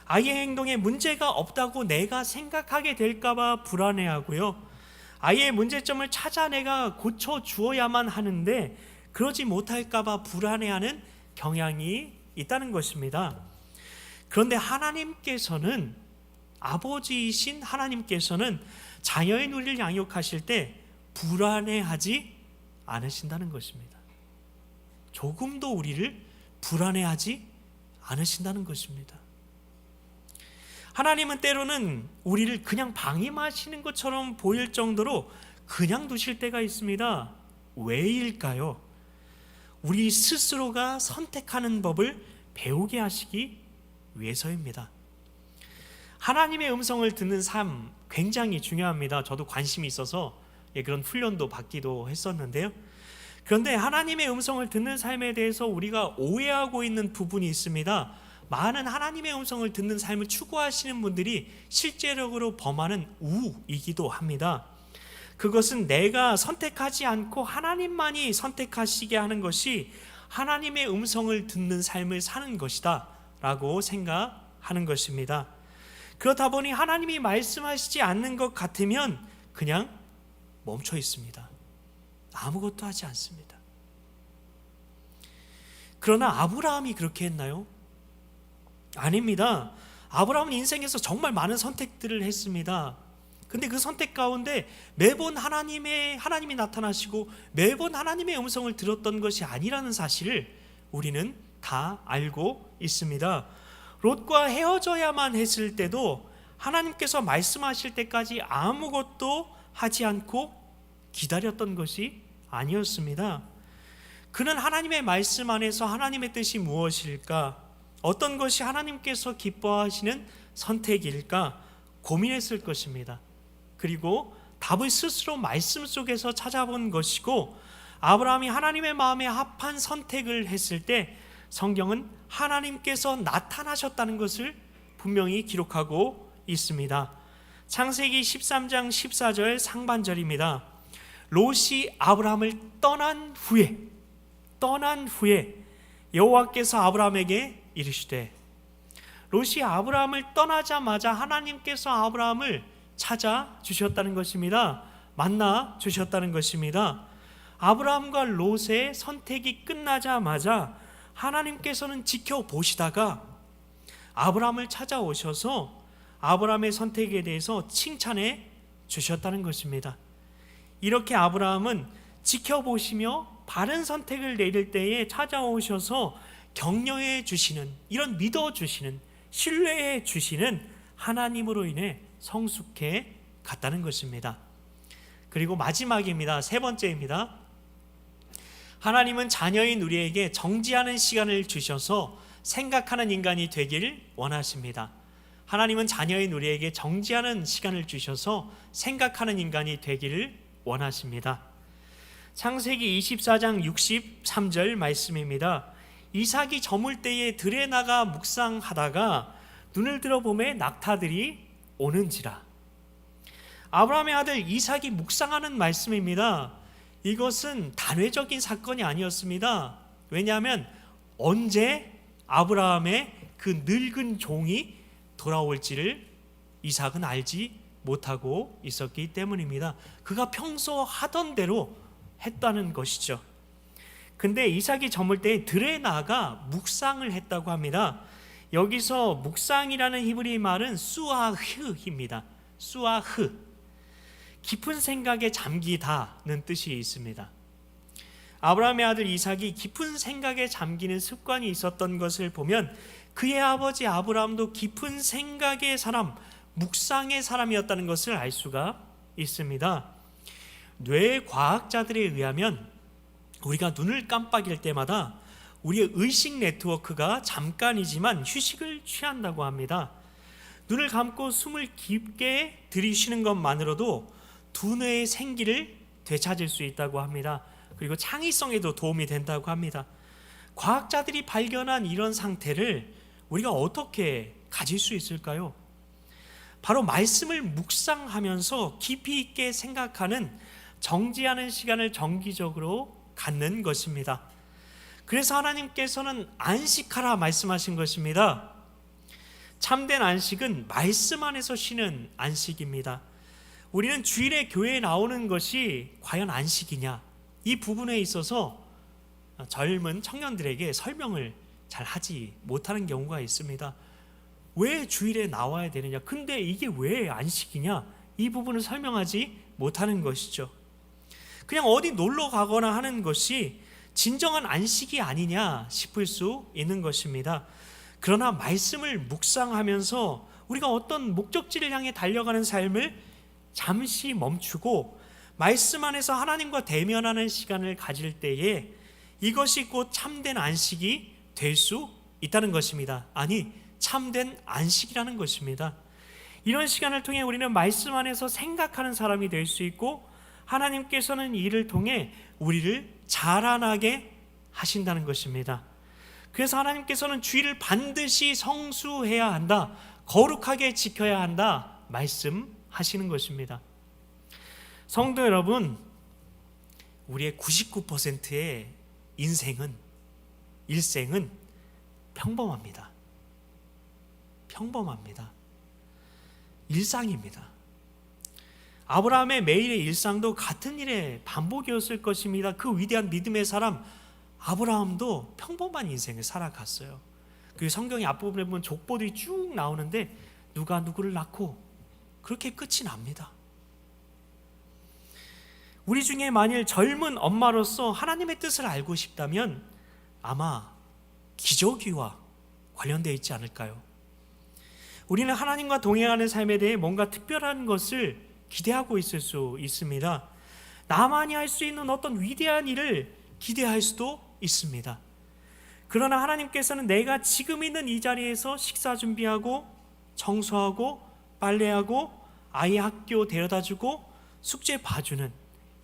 아이의 행동에 문제가 없다고 내가 생각하게 될까봐 불안해하고요, 아이의 문제점을 찾아내가 고쳐주어야만 하는데 그러지 못할까봐 불안해하는 경향이 있다는 것입니다. 그런데 하나님께서는, 아버지이신 하나님께서는 자녀의 우리를 양육하실 때 불안해하지 않으신다는 것입니다. 조금도 우리를 불안해하지 않으신다는 것입니다. 하나님은 때로는 우리를 그냥 방임하시는 것처럼 보일 정도로 그냥 두실 때가 있습니다. 왜일까요? 우리 스스로가 선택하는 법을 배우게 하시기 위해서입니다. 하나님의 음성을 듣는 삶 굉장히 중요합니다. 저도 관심이 있어서 그런 훈련도 받기도 했었는데요. 그런데 하나님의 음성을 듣는 삶에 대해서 우리가 오해하고 있는 부분이 있습니다. 많은 하나님의 음성을 듣는 삶을 추구하시는 분들이 실제적으로 범하는 우이기도 합니다. 그것은 내가 선택하지 않고 하나님만이 선택하시게 하는 것이 하나님의 음성을 듣는 삶을 사는 것이다 라고 생각하는 것입니다. 그렇다 보니 하나님이 말씀하시지 않는 것 같으면 그냥 멈춰 있습니다. 아무것도 하지 않습니다. 그러나 아브라함이 그렇게 했나요? 아닙니다. 아브라함은 인생에서 정말 많은 선택들을 했습니다. 근데 그 선택 가운데 매번 하나님이 나타나시고 매번 하나님의 음성을 들었던 것이 아니라는 사실을 우리는 다 알고 있습니다. 롯과 헤어져야만 했을 때도 하나님께서 말씀하실 때까지 아무것도 하지 않고 기다렸던 것이 아니었습니다. 그는 하나님의 말씀 안에서 하나님의 뜻이 무엇일까? 어떤 것이 하나님께서 기뻐하시는 선택일까? 고민했을 것입니다. 그리고 답을 스스로 말씀 속에서 찾아본 것이고, 아브라함이 하나님의 마음에 합한 선택을 했을 때 성경은 하나님께서 나타나셨다는 것을 분명히 기록하고 있습니다. 창세기 13장 14절 상반절입니다. 롯이 아브라함을 떠난 후에 여호와께서 아브라함에게 이르시되, 롯이 아브라함을 떠나자마자 하나님께서 아브라함을 찾아주셨다는 것입니다. 만나 주셨다는 것입니다. 아브라함과 롯의 선택이 끝나자마자 하나님께서는 지켜보시다가 아브라함을 찾아오셔서 아브라함의 선택에 대해서 칭찬해 주셨다는 것입니다. 이렇게 아브라함은 지켜보시며 바른 선택을 내릴 때에 찾아오셔서 격려해 주시는, 이런 믿어주시는, 신뢰해 주시는 하나님으로 인해 성숙해 갔다는 것입니다. 그리고 마지막입니다. 세 번째입니다. 하나님은 자녀인 우리에게 정지하는 시간을 주셔서 생각하는 인간이 되기를 원하십니다. 하나님은 자녀인 우리에게 정지하는 시간을 주셔서 생각하는 인간이 되기를 원하십니다. 창세기 24장 63절 말씀입니다. 이삭이 저물 때에 들에 나가 묵상하다가 눈을 들어보매 낙타들이 오는지라. 아브라함의 아들 이삭이 묵상하는 말씀입니다. 이것은 단회적인 사건이 아니었습니다. 왜냐하면 언제 아브라함의 그 늙은 종이 돌아올지를 이삭은 알지 못하고 있었기 때문입니다. 그가 평소 하던 대로 했다는 것이죠. 근데 이삭이 저물 때 들에 나가 묵상을 했다고 합니다. 여기서 묵상이라는 히브리 말은 수아흐입니다. 수아흐, 깊은 생각에 잠기다는 뜻이 있습니다. 아브라함의 아들 이삭이 깊은 생각에 잠기는 습관이 있었던 것을 보면 그의 아버지 아브라함도 깊은 생각의 사람, 묵상의 사람이었다는 것을 알 수가 있습니다. 뇌과학자들에 의하면 우리가 눈을 깜빡일 때마다 우리의 의식 네트워크가 잠깐이지만 휴식을 취한다고 합니다. 눈을 감고 숨을 깊게 들이쉬는 것만으로도 두뇌의 생기를 되찾을 수 있다고 합니다. 그리고 창의성에도 도움이 된다고 합니다. 과학자들이 발견한 이런 상태를 우리가 어떻게 가질 수 있을까요? 바로 말씀을 묵상하면서 깊이 있게 생각하는 정지하는 시간을 정기적으로 갖는 것입니다. 그래서 하나님께서는 안식하라 말씀하신 것입니다. 참된 안식은 말씀 안에서 쉬는 안식입니다. 우리는 주일에 교회에 나오는 것이 과연 안식이냐, 이 부분에 있어서 젊은 청년들에게 설명을 잘 하지 못하는 경우가 있습니다. 왜 주일에 나와야 되느냐, 근데 이게 왜 안식이냐, 이 부분을 설명하지 못하는 것이죠. 그냥 어디 놀러 가거나 하는 것이 진정한 안식이 아니냐 싶을 수 있는 것입니다. 그러나 말씀을 묵상하면서 우리가 어떤 목적지를 향해 달려가는 삶을 잠시 멈추고 말씀 안에서 하나님과 대면하는 시간을 가질 때에 이것이 곧 참된 안식이 될 수 있다는 것입니다. 아니, 참된 안식이라는 것입니다. 이런 시간을 통해 우리는 말씀 안에서 생각하는 사람이 될 수 있고, 하나님께서는 이를 통해 우리를 자라나게 하신다는 것입니다. 그래서 하나님께서는 주일을 반드시 성수해야 한다, 거룩하게 지켜야 한다 말씀하시는 것입니다. 성도 여러분, 우리의 99%의 일생은 평범합니다. 일상입니다. 아브라함의 매일의 일상도 같은 일의 반복이었을 것입니다. 그 위대한 믿음의 사람 아브라함도 평범한 인생을 살아갔어요. 그 성경의 앞부분에 보면 족보들이 쭉 나오는데 누가 누구를 낳고 그렇게 끝이 납니다. 우리 중에 만일 젊은 엄마로서 하나님의 뜻을 알고 싶다면 아마 기저귀와 관련되어 있지 않을까요? 우리는 하나님과 동행하는 삶에 대해 뭔가 특별한 것을 기대하고 있을 수 있습니다. 나만이 할 수 있는 어떤 위대한 일을 기대할 수도 있습니다. 그러나 하나님께서는 내가 지금 있는 이 자리에서 식사 준비하고 청소하고 빨래하고 아이 학교 데려다주고 숙제 봐주는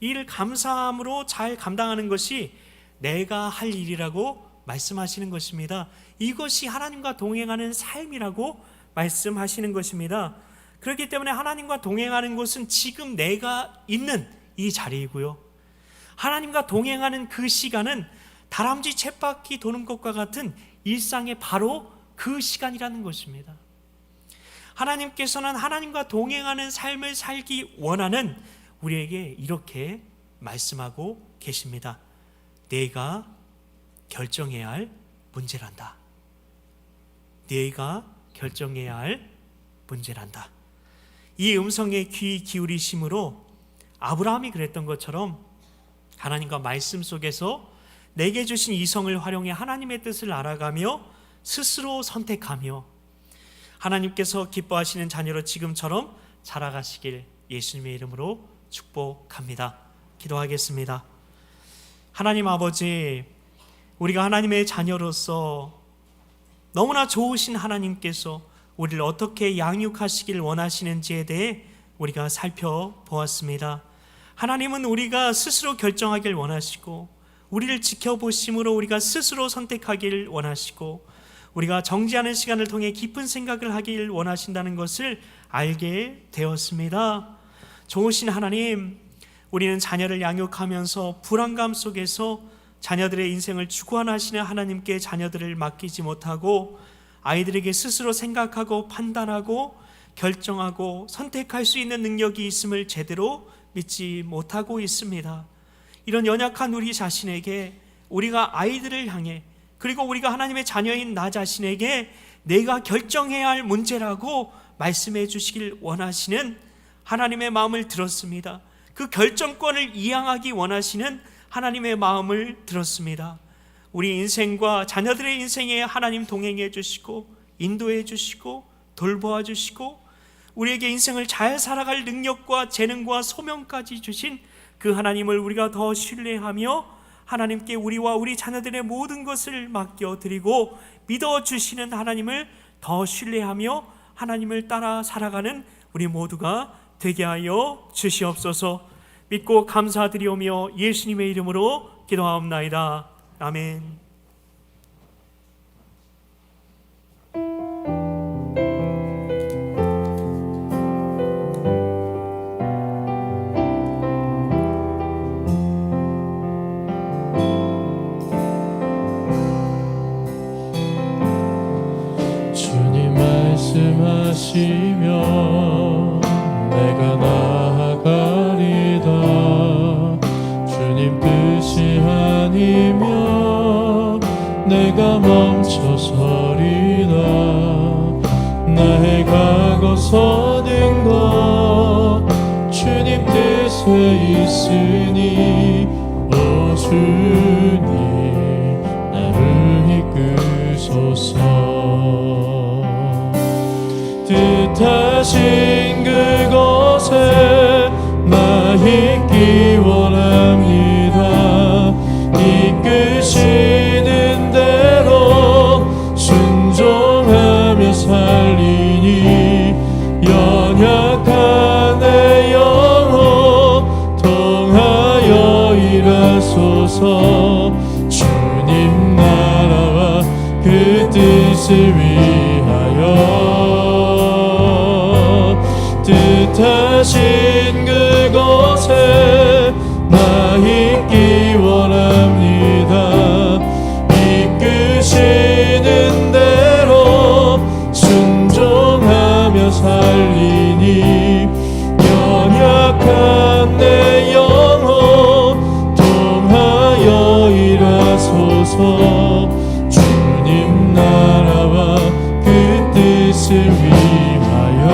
이 일을 감사함으로 잘 감당하는 것이 내가 할 일이라고 말씀하시는 것입니다. 이것이 하나님과 동행하는 삶이라고 말씀하시는 것입니다. 그렇기 때문에 하나님과 동행하는 것은 지금 내가 있는 이 자리이고요, 하나님과 동행하는 그 시간은 다람쥐 쳇바퀴 도는 것과 같은 일상의 바로 그 시간이라는 것입니다. 하나님께서는 하나님과 동행하는 삶을 살기 원하는 우리에게 이렇게 말씀하고 계십니다. 내가 결정해야 할 문제란다. 내가 결정해야 할 문제란다. 이 음성에 귀 기울이심으로 아브라함이 그랬던 것처럼 하나님과 말씀 속에서 내게 주신 이성을 활용해 하나님의 뜻을 알아가며 스스로 선택하며 하나님께서 기뻐하시는 자녀로 지금처럼 자라가시길 예수님의 이름으로 축복합니다. 기도하겠습니다. 하나님 아버지, 우리가 하나님의 자녀로서 너무나 좋으신 하나님께서 우리를 어떻게 양육하시길 원하시는지에 대해 우리가 살펴보았습니다. 하나님은 우리가 스스로 결정하길 원하시고, 우리를 지켜보심으로 우리가 스스로 선택하길 원하시고, 우리가 정지하는 시간을 통해 깊은 생각을 하길 원하신다는 것을 알게 되었습니다. 좋으신 하나님, 우리는 자녀를 양육하면서 불안감 속에서 자녀들의 인생을 주관하시는 하나님께 자녀들을 맡기지 못하고 아이들에게 스스로 생각하고 판단하고 결정하고 선택할 수 있는 능력이 있음을 제대로 믿지 못하고 있습니다. 이런 연약한 우리 자신에게, 우리가 아이들을 향해, 그리고 우리가 하나님의 자녀인 나 자신에게 내가 결정해야 할 문제라고 말씀해 주시길 원하시는 하나님의 마음을 들었습니다. 그 결정권을 이양하기 원하시는 하나님의 마음을 들었습니다. 우리 인생과 자녀들의 인생에 하나님 동행해 주시고 인도해 주시고 돌보아 주시고 우리에게 인생을 잘 살아갈 능력과 재능과 소명까지 주신 그 하나님을 우리가 더 신뢰하며 하나님께 우리와 우리 자녀들의 모든 것을 맡겨드리고 믿어주시는 하나님을 더 신뢰하며 하나님을 따라 살아가는 우리 모두가 되게 하여 주시옵소서. 믿고 감사드리오며 예수님의 이름으로 기도하옵나이다. 아멘. 주님 말씀하시면 내가 나아가리다. 주님 뜻이 아니면 내가 멈춰서리다. 나의 과거 서는 것 주님 뜻에 있으니 오 주님 나를 이끄소서. 뜻하신 그곳에 나 있기 원합니다. 이끄시는 대로 순종하며 살리니 연약한 내 영혼 통하여 일하소서. 주님 나라와 그 뜻을 위하여 뜻하신 그곳에 나 있기 원합니다. 이끄시는 대로 순종하며 살리니 연약한 내 영혼 통하여 일하소서. 주님 나라와 그 뜻을 위하여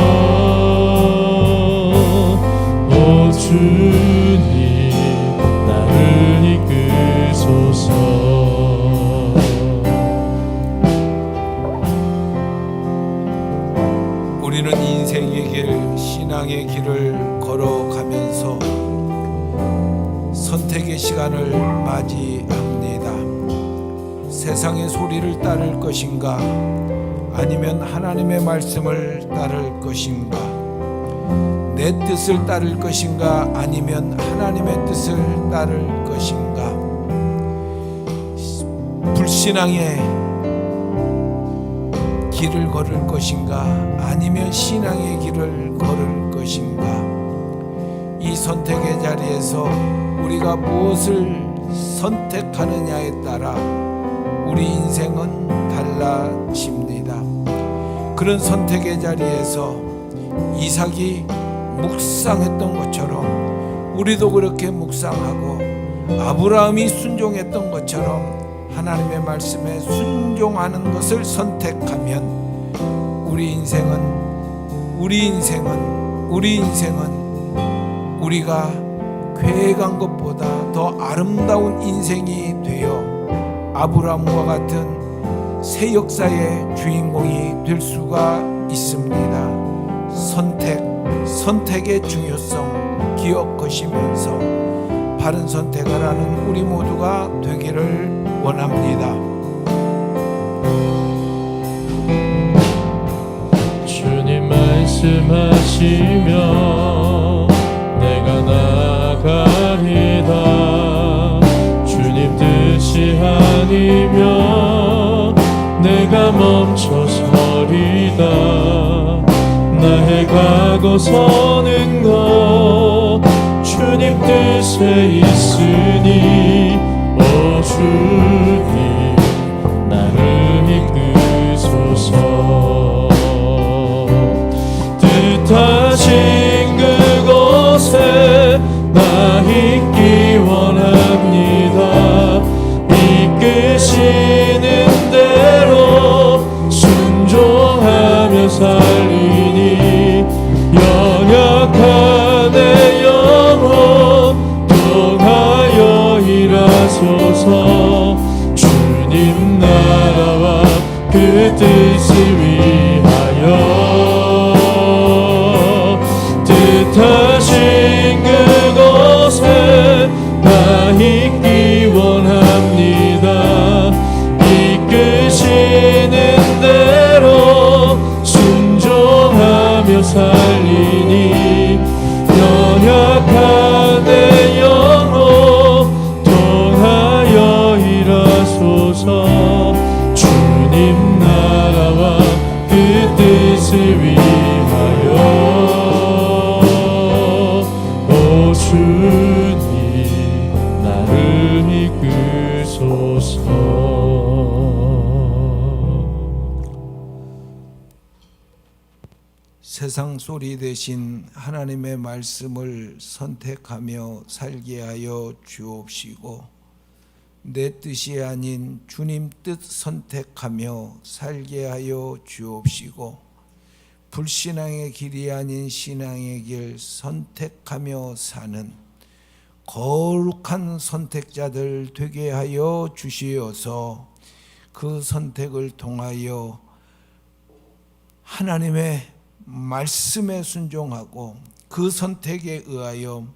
주님 나를 이끄소서. 우리는 인생의 길, 신앙의 길을 걸어가면서 선택의 시간을 맞이합니다. 세상의 소리를 따를 것인가, 아니면 하나님의 말씀을 따를 것인가, 내 뜻을 따를 것인가, 아니면 하나님의 뜻을 따를 것인가. 불신앙의 길을 걸을 것인가, 아니면 신앙의 길을 걸을 것인가. 이 선택의 자리에서 우리가 무엇을 선택하느냐에 따라 우리 인생은 달라집니다. 그런 선택의 자리에서 이삭이 묵상했던 것처럼 우리도 그렇게 묵상하고, 아브라함이 순종했던 것처럼 하나님의 말씀에 순종하는 것을 선택하면 우리 인생은 우리가 계획한 것보다 더 아름다운 인생이 되어 아브라함과 같은 새 역사의 주인공이 될 수가 있습니다. 선택의 중요성 기억하시면서 바른 선택을 하는 우리 모두가 되기를 원합니다. 주님 말씀하시면 내가 나아가리다. 주님 뜻이 아니면 내가 멈춰서리다. 나의 과거 서는 것 주님 뜻에 있으니 오 주님 나를 이끄소서. 뜻하신 그곳에 나 있기 원합니다. 이끄시는 대로 순종하며 살리니 연약한 내 영혼 통하여 일하소서. 주님 나라와 그 뜻을 위하여 뜻하신 그곳에 나 있기 원합니다. 세상 소리 대신 하나님의 말씀을 선택하며 살게 하여 주옵시고 내 뜻이 아닌 주님 뜻 선택하며 살게 하여 주옵시고 불신앙의 길이 아닌 신앙의 길 선택하며 사는 거룩한 선택자들 되게 하여 주시어서 그 선택을 통하여 하나님의 말씀에 순종하고 그 선택에 의하여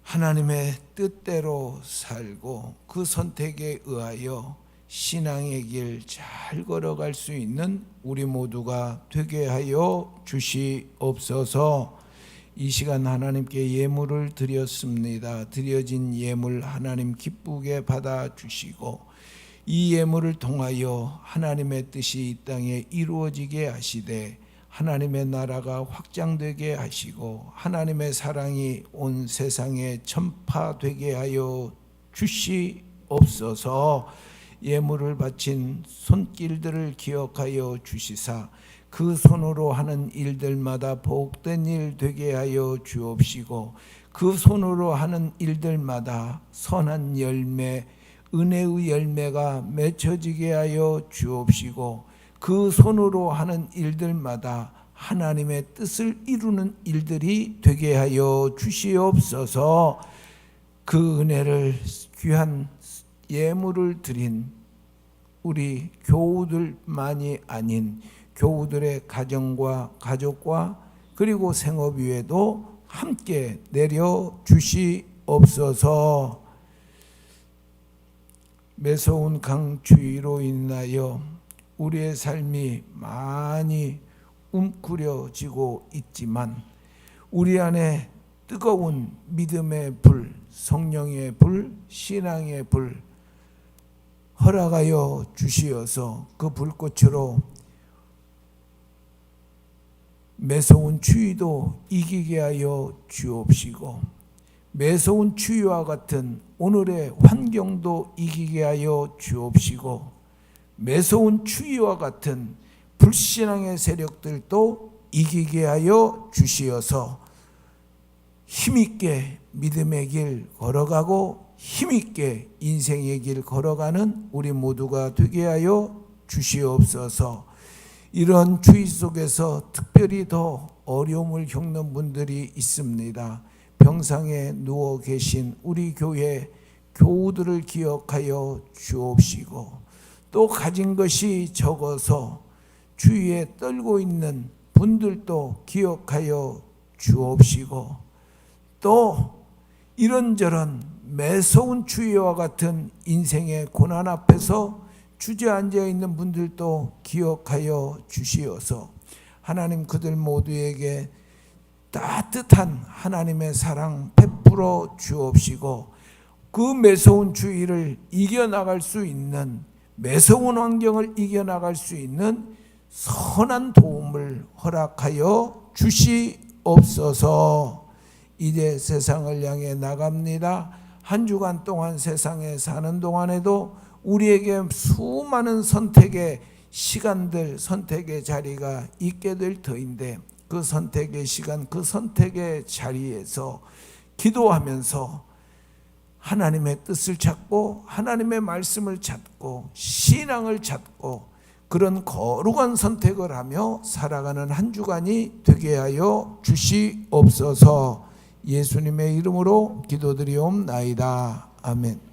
하나님의 뜻대로 살고 그 선택에 의하여 신앙의 길 잘 걸어갈 수 있는 우리 모두가 되게 하여 주시옵소서. 이 시간 하나님께 예물을 드렸습니다. 드려진 예물 하나님 기쁘게 받아주시고 이 예물을 통하여 하나님의 뜻이 이 땅에 이루어지게 하시되 하나님의 나라가 확장되게 하시고 하나님의 사랑이 온 세상에 전파되게 하여 주시옵소서. 예물을 바친 손길들을 기억하여 주시사 그 손으로 하는 일들마다 복된 일 되게 하여 주옵시고 그 손으로 하는 일들마다 선한 열매 은혜의 열매가 맺혀지게 하여 주옵시고 그 손으로 하는 일들마다 하나님의 뜻을 이루는 일들이 되게 하여 주시옵소서. 그 은혜를 귀한 예물을 드린 우리 교우들만이 아닌 교우들의 가정과 가족과 그리고 생업 위에도 함께 내려 주시옵소서. 매서운 강추위로 인하여 우리의 삶이 많이 움츠려지고 있지만 우리 안에 뜨거운 믿음의 불, 성령의 불, 신앙의 불 허락하여 주시어서 그 불꽃으로 매서운 추위도 이기게 하여 주옵시고 매서운 추위와 같은 오늘의 환경도 이기게 하여 주옵시고 매서운 추위와 같은 불신앙의 세력들도 이기게 하여 주시어서 힘있게 믿음의 길 걸어가고 힘있게 인생의 길 걸어가는 우리 모두가 되게 하여 주시옵소서. 이런 추위 속에서 특별히 더 어려움을 겪는 분들이 있습니다. 병상에 누워 계신 우리 교회 교우들을 기억하여 주옵시고 또 가진 것이 적어서 주위에 떨고 있는 분들도 기억하여 주옵시고 또 이런저런 매서운 추위와 같은 인생의 고난 앞에서 주저앉아 있는 분들도 기억하여 주시어서 하나님 그들 모두에게 따뜻한 하나님의 사랑 베풀어 주옵시고 그 매서운 추위를 이겨나갈 수 있는 매서운 환경을 이겨나갈 수 있는 선한 도움을 허락하여 주시옵소서. 이제 세상을 향해 나갑니다. 한 주간 동안 세상에 사는 동안에도 우리에게 수많은 선택의 시간들, 선택의 자리가 있게 될 터인데 그 선택의 시간, 그 선택의 자리에서 기도하면서 하나님의 뜻을 찾고 하나님의 말씀을 찾고 신앙을 찾고 그런 거룩한 선택을 하며 살아가는 한 주간이 되게 하여 주시옵소서. 예수님의 이름으로 기도드리옵나이다. 아멘.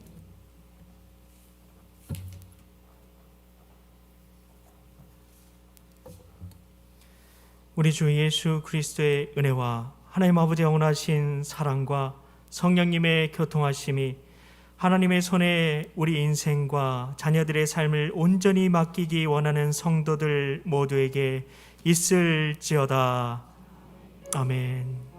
우리 주 예수 그리스도의 은혜와 하나님 아버지 영원하신 사랑과 성령님의 교통하심이 하나님의 손에 우리 인생과 자녀들의 삶을 온전히 맡기기 원하는 성도들 모두에게 있을지어다. 아멘.